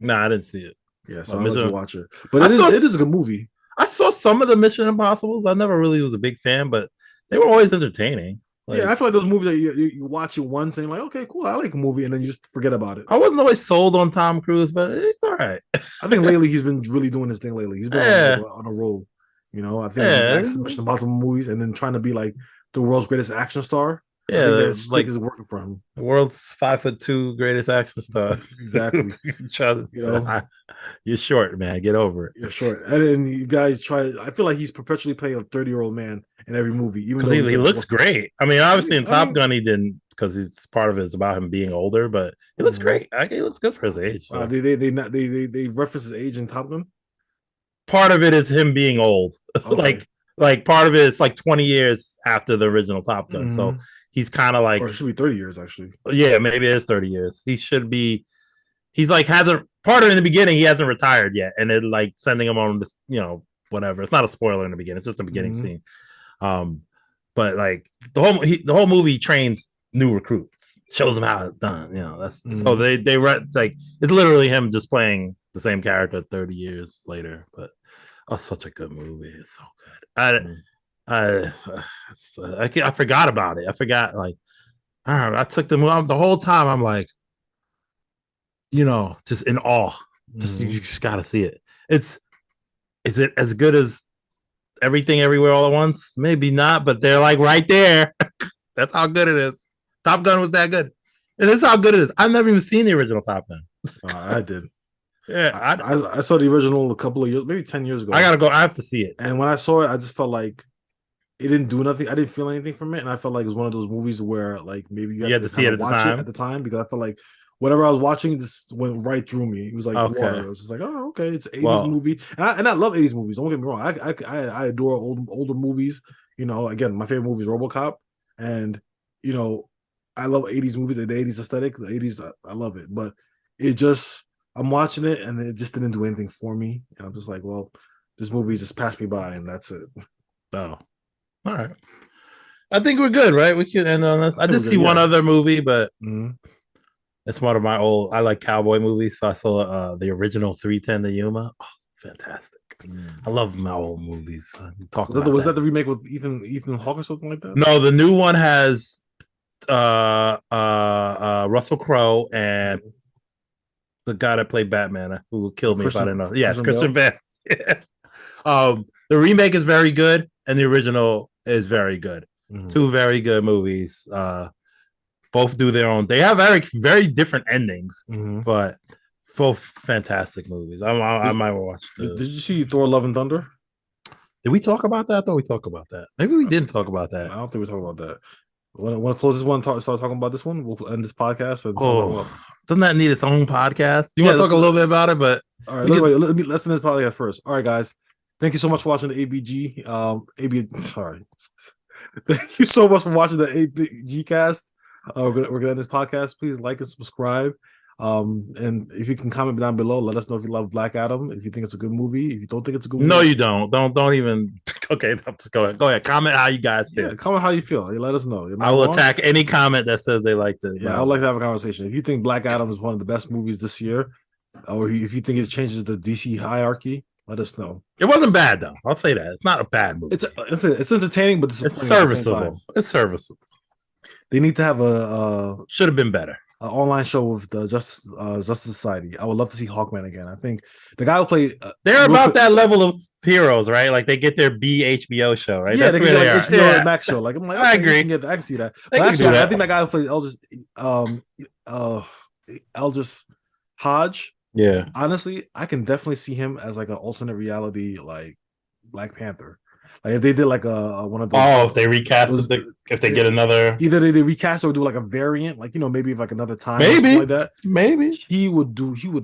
I didn't see it. Yeah, so I'll let you watch it. But it is a good movie. I saw some of the Mission Impossibles. I never really was a big fan, but they were always entertaining. Like, I feel like those movies that you watch it once and you're like, okay, cool, I like a movie, and then you just forget about it. I wasn't always sold on Tom Cruise, but it's all right. I think lately he's been really doing his thing lately. He's been on a roll. I think he's Mission Impossible movies and then trying to be like the world's greatest action star. Yeah, that stick is working for him. The world's 5'2" greatest action star. Exactly. You're short, man. Get over it. You're short. And then you guys try. I feel like he's perpetually playing a 30-year-old man in every movie, even though he looks great. I mean, obviously in Top Gun he didn't because it's part of it is about him being older, but he looks great. He looks good for his age. So. They reference his age in Top Gun. Part of it is him being old. Okay. like part of it is like 20 years after the original Top Gun. So he's kind of like, or it should be 30 years actually. Yeah, maybe it is 30 years. He should be. He's like hasn't part of it in the beginning. He hasn't retired yet, and they're like sending him on this, whatever. It's not a spoiler in the beginning. It's just the beginning scene. But like the whole movie trains new recruits, shows them how it's done. That's so they like it's literally him just playing the same character 30 years later. But such a good movie. It's so good. I forgot about it. I forgot like I took the whole time. I'm like, just in awe. You just gotta see it. Is it as good as Everything Everywhere All at Once? Maybe not, but they're like right there. That's how good it is. Top Gun was that good. And that's how good it is. I've never even seen the original Top Gun. I did. Yeah, I saw the original a couple of years, maybe 10 years ago. I gotta go. I have to see it. And when I saw it, I just felt like it didn't do nothing. I didn't feel anything from it, and I felt like it was one of those movies where like maybe you had to see it at the time because I felt like whatever I was watching just went right through me. It was like water. It was just like, oh, okay, it's an 80s movie, and I love 80s movies. Don't get me wrong. I adore older movies. Again, my favorite movie is RoboCop, and you know, I love 80s movies, the 80s aesthetic, the 80s, I love it. But it just, I'm watching it and it just didn't do anything for me. And I'm just like, well, this movie just passed me by and that's it. Oh, all right. I think we're good, right? We can end on this. I did see one other movie, but it's one of my old. I like cowboy movies, so I saw the original 310 to Yuma. Oh, fantastic! I love my old movies. Was that the remake with Ethan Hawke or something like that? No, the new one has Russell Crowe and the guy that played Batman who killed me if I didn't know. Yes, Christian Bale. The remake is very good, and the original is very good. Two very good movies. Both do their own. They have very different endings, but both fantastic movies. I might watch. Did you see Thor: Love and Thunder? Did we talk about that? I thought we talked about that. Maybe we didn't talk about that. I don't think we talked about that. Want to close this one? Start talking about this one. We'll end this podcast. And doesn't that need its own podcast? You want to talk a little bit about it? But all right, let's end this podcast first. All right, guys. Thank you so much for watching the ABG. Sorry. Thank you so much for watching the 8BG cast. We're gonna end this podcast. Please like and subscribe. And if you can comment down below, let us know if you love Black Adam, if you think it's a good movie, if you don't think it's a good movie. No, you don't. Don't even. Okay, just go ahead. Go ahead. Comment how you guys feel. Yeah, comment how you feel. Let us know. I will attack any comment that says they like it. Yeah, I'd like to have a conversation. If you think Black Adam is one of the best movies this year, or if you think it changes the DC hierarchy, let us know. It wasn't bad though. I'll say that. It's not a bad movie. It's entertaining, but it's serviceable. It's serviceable. They need to have a should have been better. An online show with the Justice Society. I would love to see Hawkman again. I think the guy who played they're about that level of heroes, right? Like they get their HBO show, right? Yeah, that's where they are. HBO Max show. Like I'm like, okay, I agree. I can see that. But actually, I think that guy who played Eldris Hodge. Yeah. Honestly, I can definitely see him as like an alternate reality, like Black Panther. Like if they did like a one of those. Oh, if they recast if they get another, either they recast or do like a variant, like maybe like another time, maybe like that. Maybe he would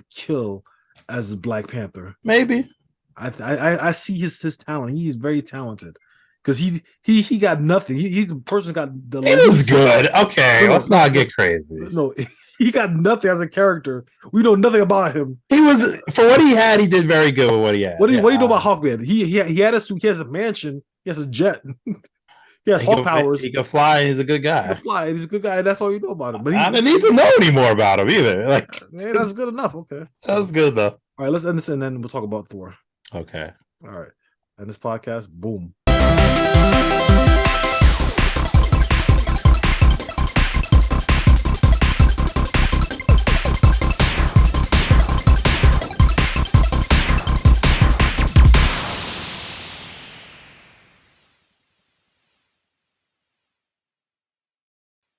kill as Black Panther. Maybe I see his talent. He is very talented because he got nothing. He's the person got the. It is good. Okay, let's not get crazy. No. He got nothing as a character. We know nothing about him. He was for what he had. He did very good with what he had. What do you know about Hawkman? He had a suit. He has a mansion. He has a jet. He has Hawk powers. He can fly. He's a good guy. He's a good guy. That's all you know about him. But I didn't need to know any more about him either. Like that's good enough. Okay, that's good though. All right, let's end this and then we'll talk about Thor. Okay. All right, and this podcast. Boom.